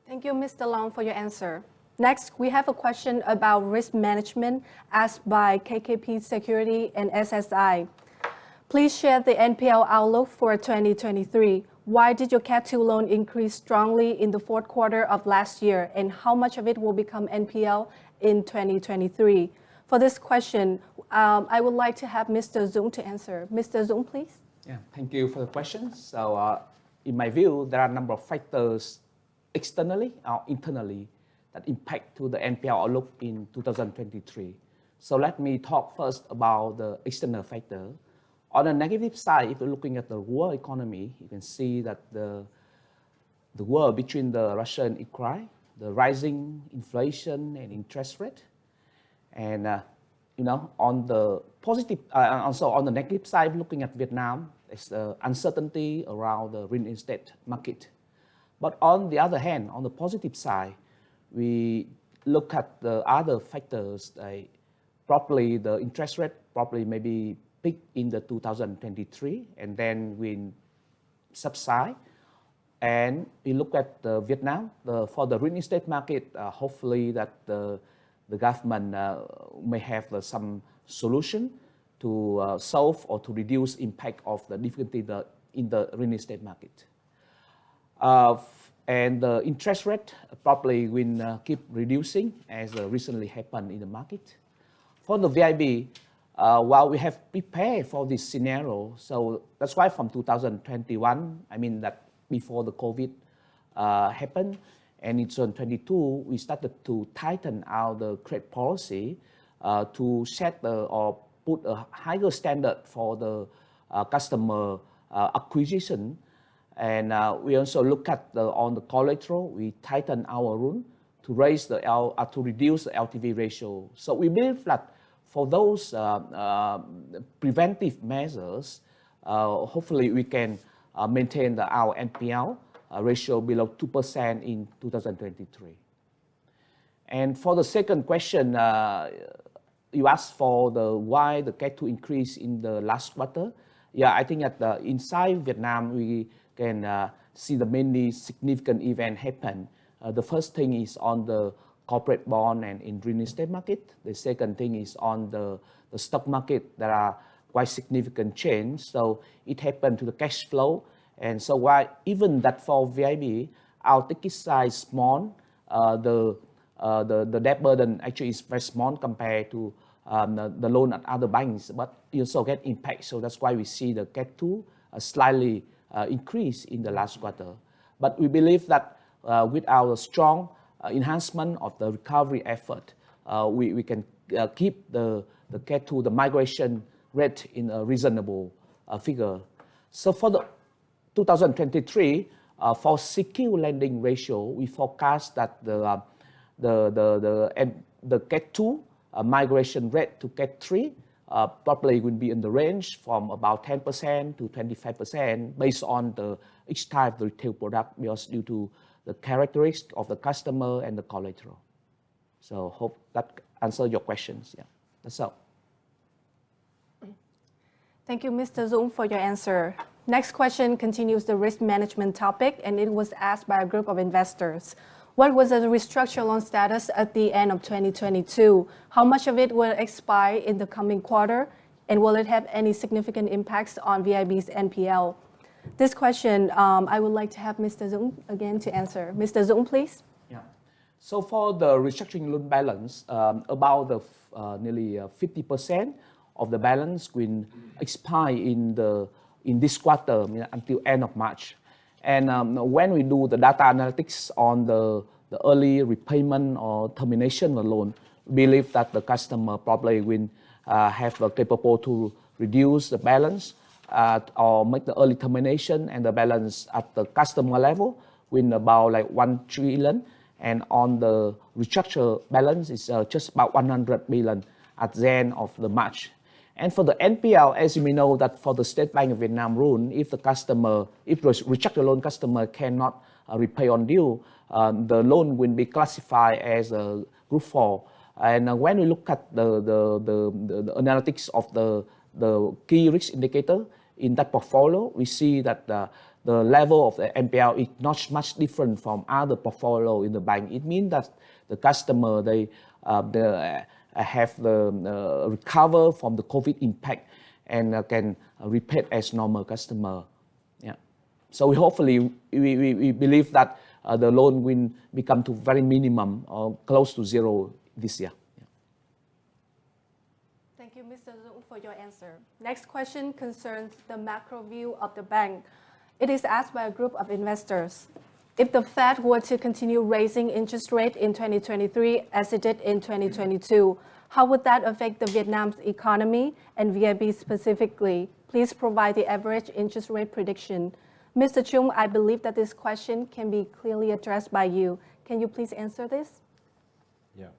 Thank you, Mr. Long, for your answer. Next, we have a question about risk management asked by KKP Security and SSI. Please share the NPL outlook for 2023. Why did your Cat 2 loan increase strongly in the fourth quarter of last year, and how much of it will become NPL in 2023? For this question, I would like to have Mr. Dung to answer. Mr. Dung, please. Yeah, thank you for the question. So in my view, there are a number of factors externally or internally that impact to the NPL outlook in 2023. So let me talk first about the external factor. On the negative side, if you're looking at the world economy, you can see that the war between the Russia and Ukraine, the rising inflation and interest rate, and on the positive, also on the negative side, looking at Vietnam, there's uncertainty around the real estate market. But on the other hand, on the positive side, we look at the other factors, probably the interest rate probably maybe peak in the 2023 and then will subside. And we look at Vietnam, for the real estate market, hopefully that the government may have some solution to solve or to reduce impact of the difficulty in the real estate market. And the interest rate probably will keep reducing as recently happened in the market. For the VIB, while we have prepared for this scenario, so that's why from 2021, I mean that before the COVID happened, and in 2022, we started to tighten our the credit policy to set or put a higher standard for the customer acquisition. And we also look at on the collateral, we tighten our rule to raise to reduce the LTV ratio. So we believe that for those preventive measures, hopefully we can maintain our NPL ratio below 2% in 2023. And for the second question, you asked for why the Cat 2 increase in the last quarter. Yeah, I think that inside Vietnam, we can see the mainly significant event happen. The first thing is on the corporate bond and in real estate market. The second thing is on the stock market. There are quite significant change. So it happened to the cash flow. And so why even that for VIB, our ticket size small, the debt burden actually is very small compared to the loan at other banks, but you also get impact. So that's why we see the Cat 2 slightly increase in the last quarter. But we believe that with our strong enhancement of the recovery effort, we can keep the Cat 2, the migration rate in a reasonable figure. So for the 2023, for secure lending ratio, we forecast that the Cat 2 migration rate to Cat 3 probably will be in the range from about 10% to 25% based on each type of the retail product, because due to the characteristics of the customer and the collateral. So hope that answers your questions. Yeah, that's all. Thank you, Mr. Dung, for your answer. Next question continues the risk management topic, and it was asked by a group of investors. What was the restructured loan status at the end of 2022? How much of it will expire in the coming quarter? And will it have any significant impacts on VIB's NPL? This question, I would like to have Mr. Dung again to answer. Mr. Dung, please. Yeah. So for the restructuring loan balance, about nearly 50% of the balance will expire in this quarter, until end of March. And when we do the data analytics on the early repayment or termination of the loan, we believe that the customer probably will have the capable to reduce the balance or make the early termination, and the balance at the customer level will about like 1 trillion. And on the restructure balance, it's just about 100 billion at the end of the March. And for the NPL, as you may know, that for the State Bank of Vietnam rule, if the restructure loan customer cannot repay on due, the loan will be classified as a Group 4. And when we look at the analytics of the key risk indicator in that portfolio, we see that the level of the NPL is not much different from other portfolio in the bank. It means that the customer, they have the recover from the COVID impact and can repay as normal customer. Yeah. So we believe that the loan will become to very minimum or close to zero this year. Yeah. Thank you, Mr. Dung, for your answer. Next question concerns the macro view of the bank. It is asked by a group of investors. If the Fed were to continue raising interest rate in 2023 as it did in 2022, how would that affect the Vietnam's economy and VIB specifically? Please provide the average interest rate prediction. Mr. Chung, I believe that this question can be clearly addressed by you. Can you please answer this? Yeah,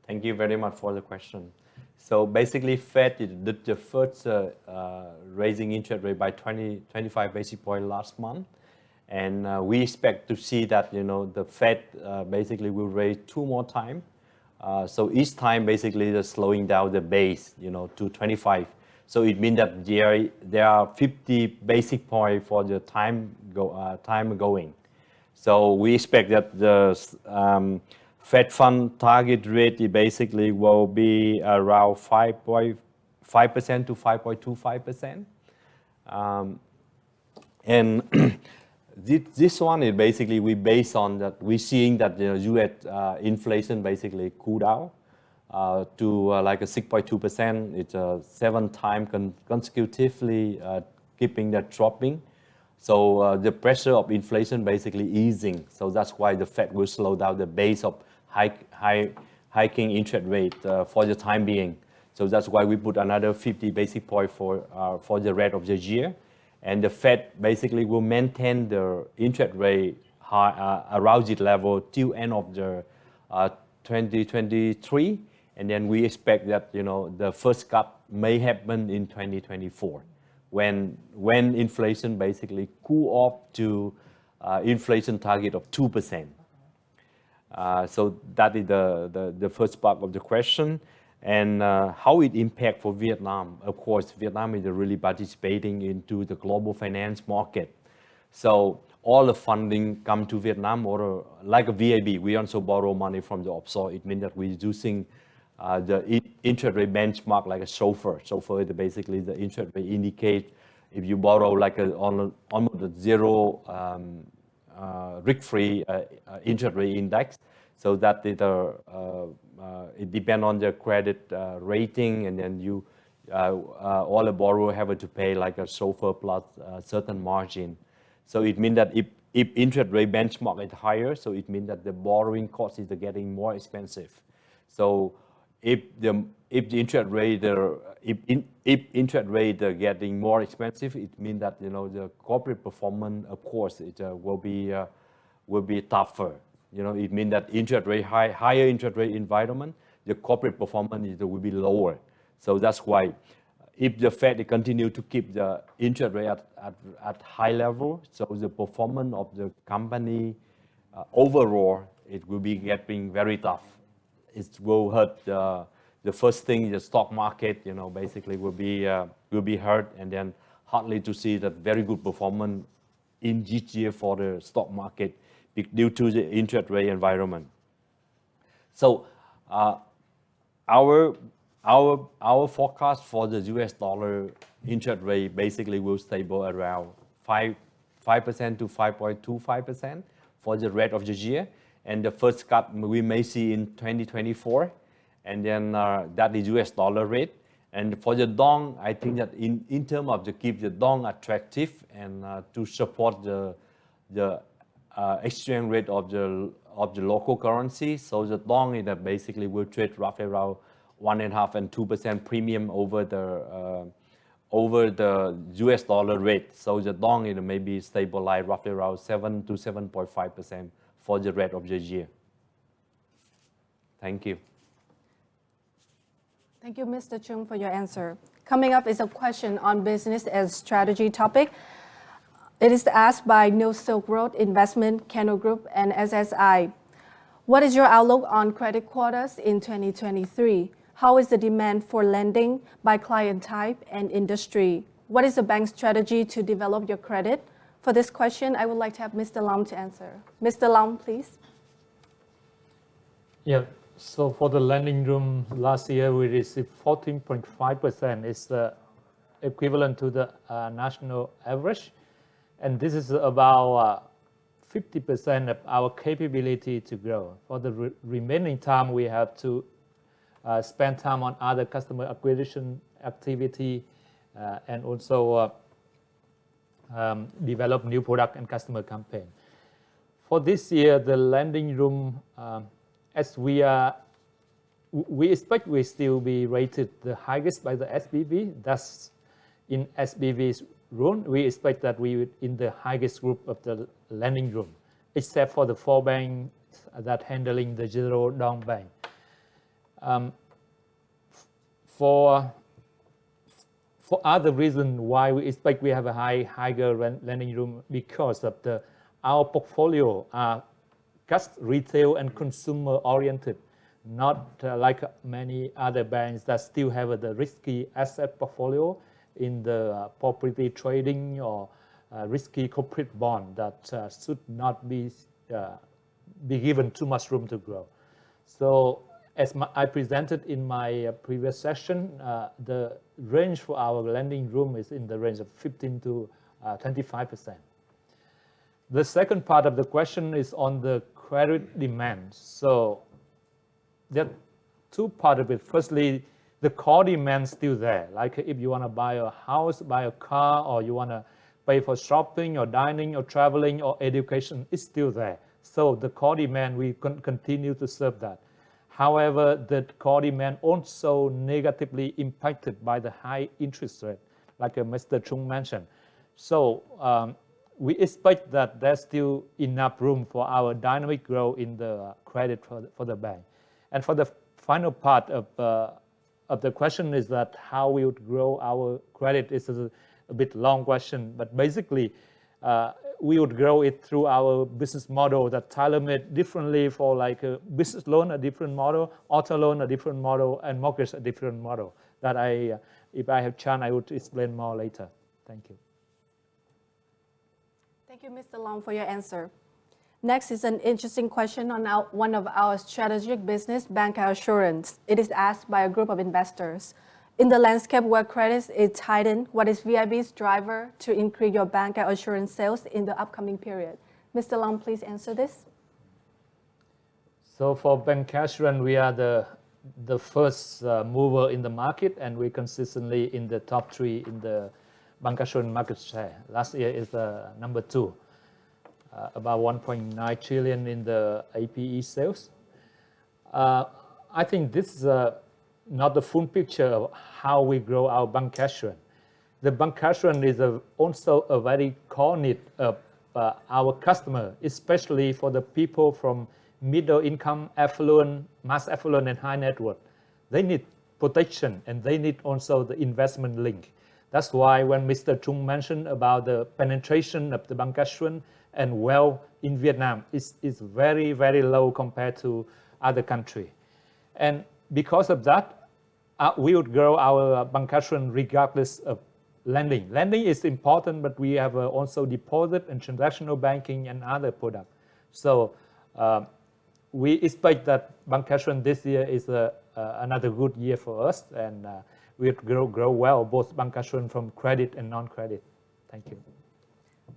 thank you very much for the question. So basically, Fed did the first raising interest rate by 25 basis points last month. And we expect to see that, the Fed basically will raise 2 more times. So each time, basically, they're slowing down the base, to 25. So it means that there are 50 basis points for the time going. So we expect that the Fed fund target rate basically will be around 5.5% to 5.25%. And this one is basically we based on that we're seeing that the U.S. inflation basically cooled down to like a 6.2%. It's 7 times consecutively keeping that dropping. So the pressure of inflation basically easing. So that's why the Fed will slow down the base of hiking interest rate for the time being. So that's why we put another 50 basis points for the rest of the year. And the Fed basically will maintain the interest rate around this level till end of the 2023. And then we expect that, the first cut may happen in 2024 when inflation basically cool off to inflation target of 2%. So that is the first part of the question. And how it impact for Vietnam. Of course, Vietnam is really participating into the global finance market. So all the funding come to Vietnam, or like a VIB, we also borrow money from the offshore. It means that we're using the interest rate benchmark like a SOFR. SOFR is basically the interest rate indicate if you borrow like on almost a zero risk-free interest rate index. So that is it depends on the credit rating, and then all the borrower have to pay like a SOFR plus a certain margin. So it means that if interest rate benchmark is higher, so it means that the borrowing cost is getting more expensive. So if interest rate are getting more expensive, it means that the corporate performance, of course, it will be tougher. It means that higher interest rate environment, the corporate performance will be lower. So that's why if the Fed continue to keep the interest rate at high level, so the performance of the company overall, it will be getting very tough. It will hurt the first thing, the stock market, basically will be hurt, and then hardly to see that very good performance in this year for the stock market due to the interest rate environment. So our forecast for the US dollar interest rate basically will stable around 5% to 5.25% for the rest of the year. And the first cut we may see in 2024. And then that is US dollar rate. And for the dong, I think that in terms of to keep the dong attractive and to support the exchange rate of the local currency. So the dong is basically will trade roughly around 1.5% and 2% premium over the US dollar rate. So the dong may be stabilized roughly around 7 to 7.5% for the rest of the year. Thank you. Thank you, Mr. Chung, for your answer. Coming up is a question on business and strategy topic. It is asked by New Silk Road Investment, Kano Group, and SSI. What is your outlook on credit quotas in 2023? How is the demand for lending by client type and industry? What is the bank's strategy to develop your credit? For this question, I would like to have Mr. Lam to answer. Mr. Lam, please. Yeah, so for the lending room, last year we received 14.5%. It's equivalent to the national average. And this is about 50% of our capability to grow. For the remaining time, we have to spend time on other customer acquisition activity and also develop new product and customer campaign. For this year, the lending room, as we expect we still be rated the highest by the SBV. That's in SBV's rule. We expect that we would in the highest group of the lending room, except for the 4 banks that handling the zero down bank. For other reason why we expect we have a higher lending room, because of our portfolio are retail and consumer oriented, not like many other banks that still have the risky asset portfolio in the property trading or risky corporate bond that should not be given too much room to grow. So as I presented in my previous session, the range for our lending room is in the range of 15 to 25%. The second part of the question is on the credit demand. So there are 2 parts of it. Firstly, the core demand is still there. Like if you want to buy a house, buy a car, or you want to pay for shopping or dining or traveling or education, it's still there. So the core demand, we continue to serve that. However, the core demand also negatively impacted by the high interest rate, like Mr. Chung mentioned. So we expect that there's still enough room for our dynamic growth in the credit for the bank. And for the final part of the question is that how we would grow our credit is a bit long question, but basically we would grow it through our business model that tailor-made differently for like a business loan, a different model, auto loan, a different model, and mortgage, a different model. That if I have chance, I would explain more later. Thank you. Thank you, Mr. Long, for your answer. Next is an interesting question on one of our strategic business, bancassurance. It is asked by a group of investors. In the landscape where credit is tightened, what is VIB's driver to increase your bancassurance sales in the upcoming period? Mr. Long, please answer this. So for bancassurance, we are the first mover in the market, and we consistently in the top 3 in the bancassurance market share. Last year is number 2. About 1.9 trillion in the APE sales. I think this is not the full picture of how we grow our bancassurance. The bancassurance is also a very core need of our customer, especially for the people from middle income, affluent, mass affluent, and high net worth. They need protection, and they need also the investment link. That's why when Mr. Chung mentioned about the penetration of the bancassurance and wealth in Vietnam is very, very low compared to other countries. And because of that, we would grow our bancassurance regardless of lending. Lending is important, but we have also deposit and transactional banking and other products. So we expect that bancassurance this year is another good year for us, and we would grow well, both bancassurance from credit and non-credit. Thank you.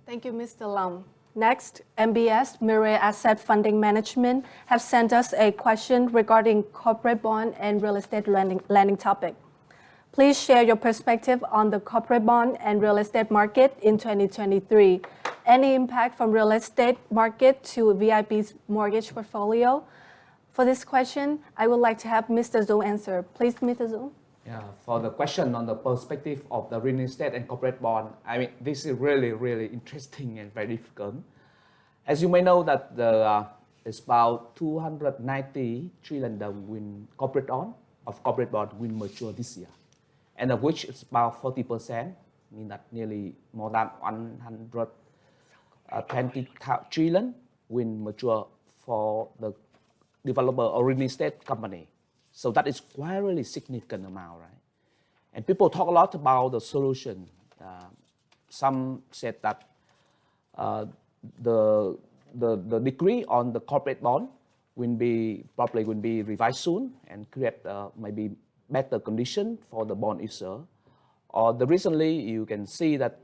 Thank you, Mr. Lam. Next, MBS, Mirae Asset Funding Management, have sent us a question regarding corporate bond and real estate lending topic. Please share your perspective on the corporate bond and real estate market in 2023. Any impact from real estate market to VIB's mortgage portfolio? For this question, I would like to have Mr. Zhu answer. Please, Mr. Zhu. Yeah, for the question on the perspective of the real estate and corporate bond, I mean, this is really, really interesting and very difficult. As you may know that the It's about 290 trillion dong when corporate bond will mature this year, and of which it's about 40%, meaning that nearly more than 120 trillion will mature for the developer or real estate company. So that is quite a really significant amount, right? And people talk a lot about the solution. Some said that the decree on the corporate bond probably will be revised soon and create maybe better condition for the bond issuer. Or recently you can see that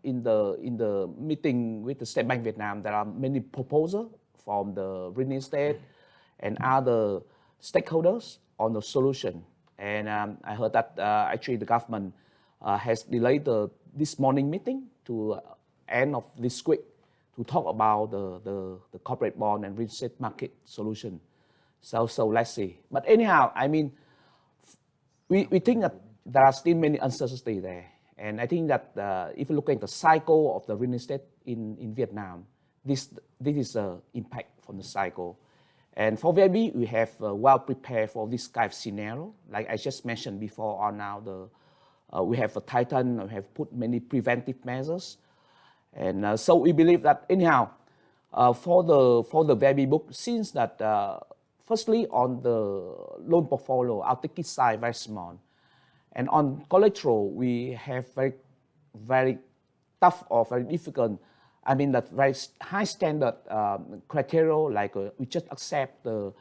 in the meeting with the State Bank Vietnam, there are many proposals from the real estate and other stakeholders on the solution. And I heard that actually the government has delayed this morning meeting to end of this week to talk about the corporate bond and real estate market solution. So let's see. But anyhow, I mean, we think that there are still many uncertainty there. And I think that if you look at the cycle of the real estate in Vietnam, this is an impact from the cycle. And for VIB, we have well prepared for this kind of scenario. Like I just mentioned before, on now we have a Titan, we have put many preventive measures. And so we believe that anyhow, for the VIB book, since that firstly on the loan portfolio, our ticket size very small. And on collateral, we have very tough or very difficult, I mean that very high standard criteria, like we just accept the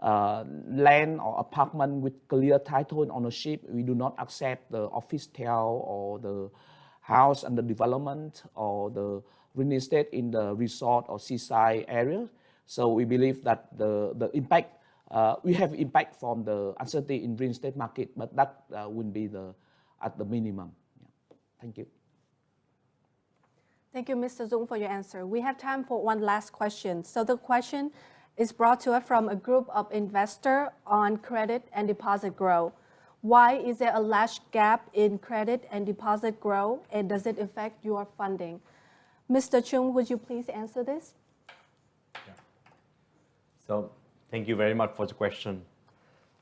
land or apartment with clear title and ownership. We do not accept the office tail or the house under development or the real estate in the resort or seaside area. So we believe that the impact, we have impact from the uncertainty in real estate market, but that will be at the minimum. Yeah. Thank you. Thank you, Mr. Dung, for your answer. We have time for one last question. So the question is brought to us from a group of investors on credit and deposit growth. Why is there a large gap in credit and deposit growth, and does it affect your funding? Mr. Chung, would you please answer this? Yeah. So thank you very much for the question.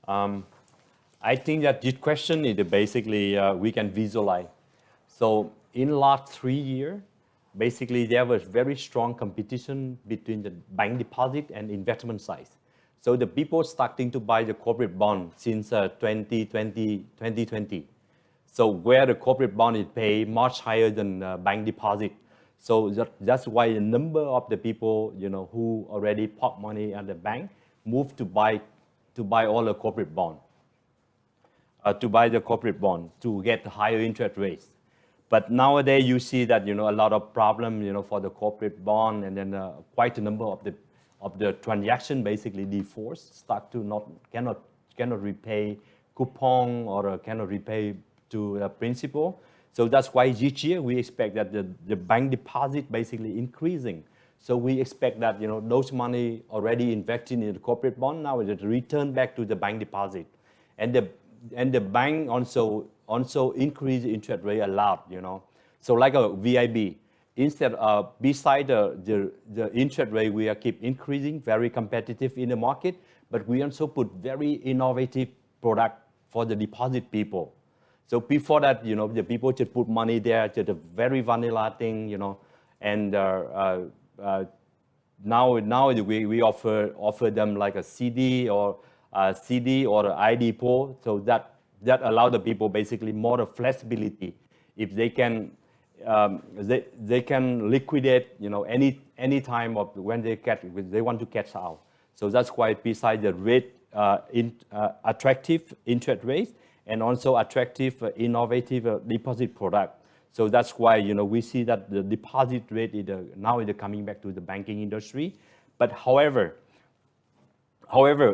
I think that this question is basically we can visualize. So in the last 3 years, basically there was very strong competition between the bank deposit and investment size. So the people starting to buy the corporate bond since 2020. So where the corporate bond is paid much higher than bank deposit. So that's why the number of the people who already put money at the bank moved to buy all the corporate bond, to get higher interest rates. But nowadays you see that a lot of problem for the corporate bond, and then quite a number of the transaction basically defaults, start to cannot repay coupon or cannot repay to principal. So that's why this year we expect that the bank deposit basically increasing. So we expect that those money already invested in the corporate bond now is return back to the bank deposit, and the bank also increase interest rate a lot. So like a VIB, instead beside the interest rate, we are keep increasing, very competitive in the market, but we also put very innovative product for the deposit people. So before that, the people just put money there, just a very vanilla thing, and now we offer them like a CD or an ID pool, so that allow the people basically more flexibility. If they can liquidate any time of when they want to catch out. So that's why beside the rate attractive interest rates and also attractive innovative deposit product. So that's why we see that the deposit rate is now coming back to the banking industry. But however,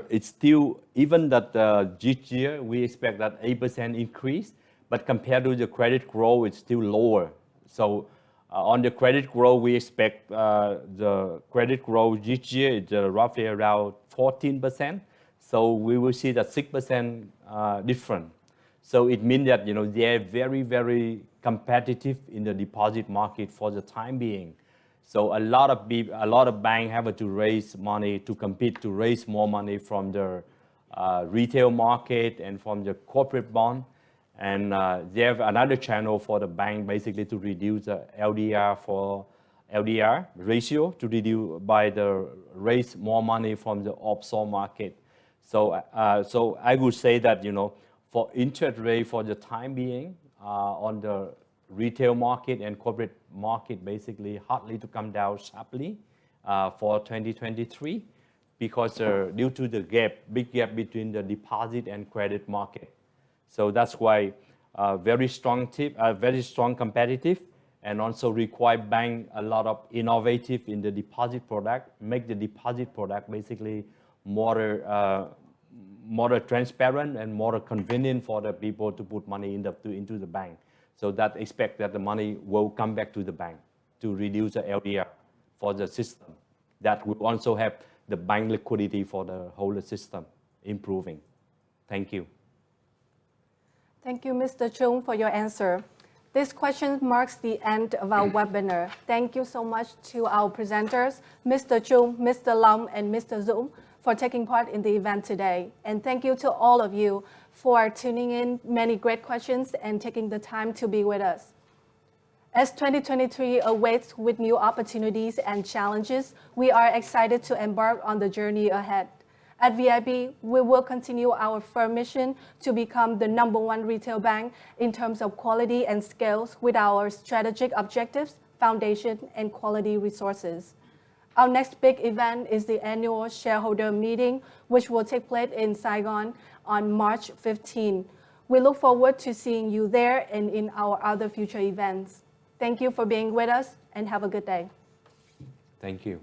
it's still, even that this year we expect that 8% increase, but compared to the credit growth, it's still lower. So on the credit growth, we expect the credit growth this year is roughly around 14%. So we will see that 6% different. So it means that they are very, very competitive in the deposit market for the time being. So a lot of banks have to raise money to compete, to raise more money from the retail market and from the corporate bond. And they have another channel for the bank basically to reduce the LDR ratio, to reduce by the raise more money from the offshore market. So I would say that, for interest rate for the time being on the retail market and corporate market, basically hardly to come down sharply for 2023, because due to the big gap between the deposit and credit market. So that's why very strong competitive, and also require bank a lot of innovative in the deposit product, make the deposit product basically more transparent and more convenient for the people to put money into the bank. So that expect that the money will come back to the bank to reduce the LDR for the system. That will also have the bank liquidity for the whole system improving. Thank you. Thank you, Mr. Chung, for your answer. This question marks the end of our webinar. Thank you so much to our presenters, Mr. Chung, Mr. Lam, and Mr. Dũng, for taking part in the event today. And thank you to all of you for tuning in, many great questions, and taking the time to be with us. As 2023 awaits with new opportunities and challenges, we are excited to embark on the journey ahead. At VIB, we will continue our firm mission to become the #1 retail bank in terms of quality and scales, with our strategic objectives, foundation, and quality resources. Our next big event is the annual shareholder meeting, which will take place in Saigon on March 15. We look forward to seeing you there and in our other future events. Thank you for being with us, and have a good day. Thank you.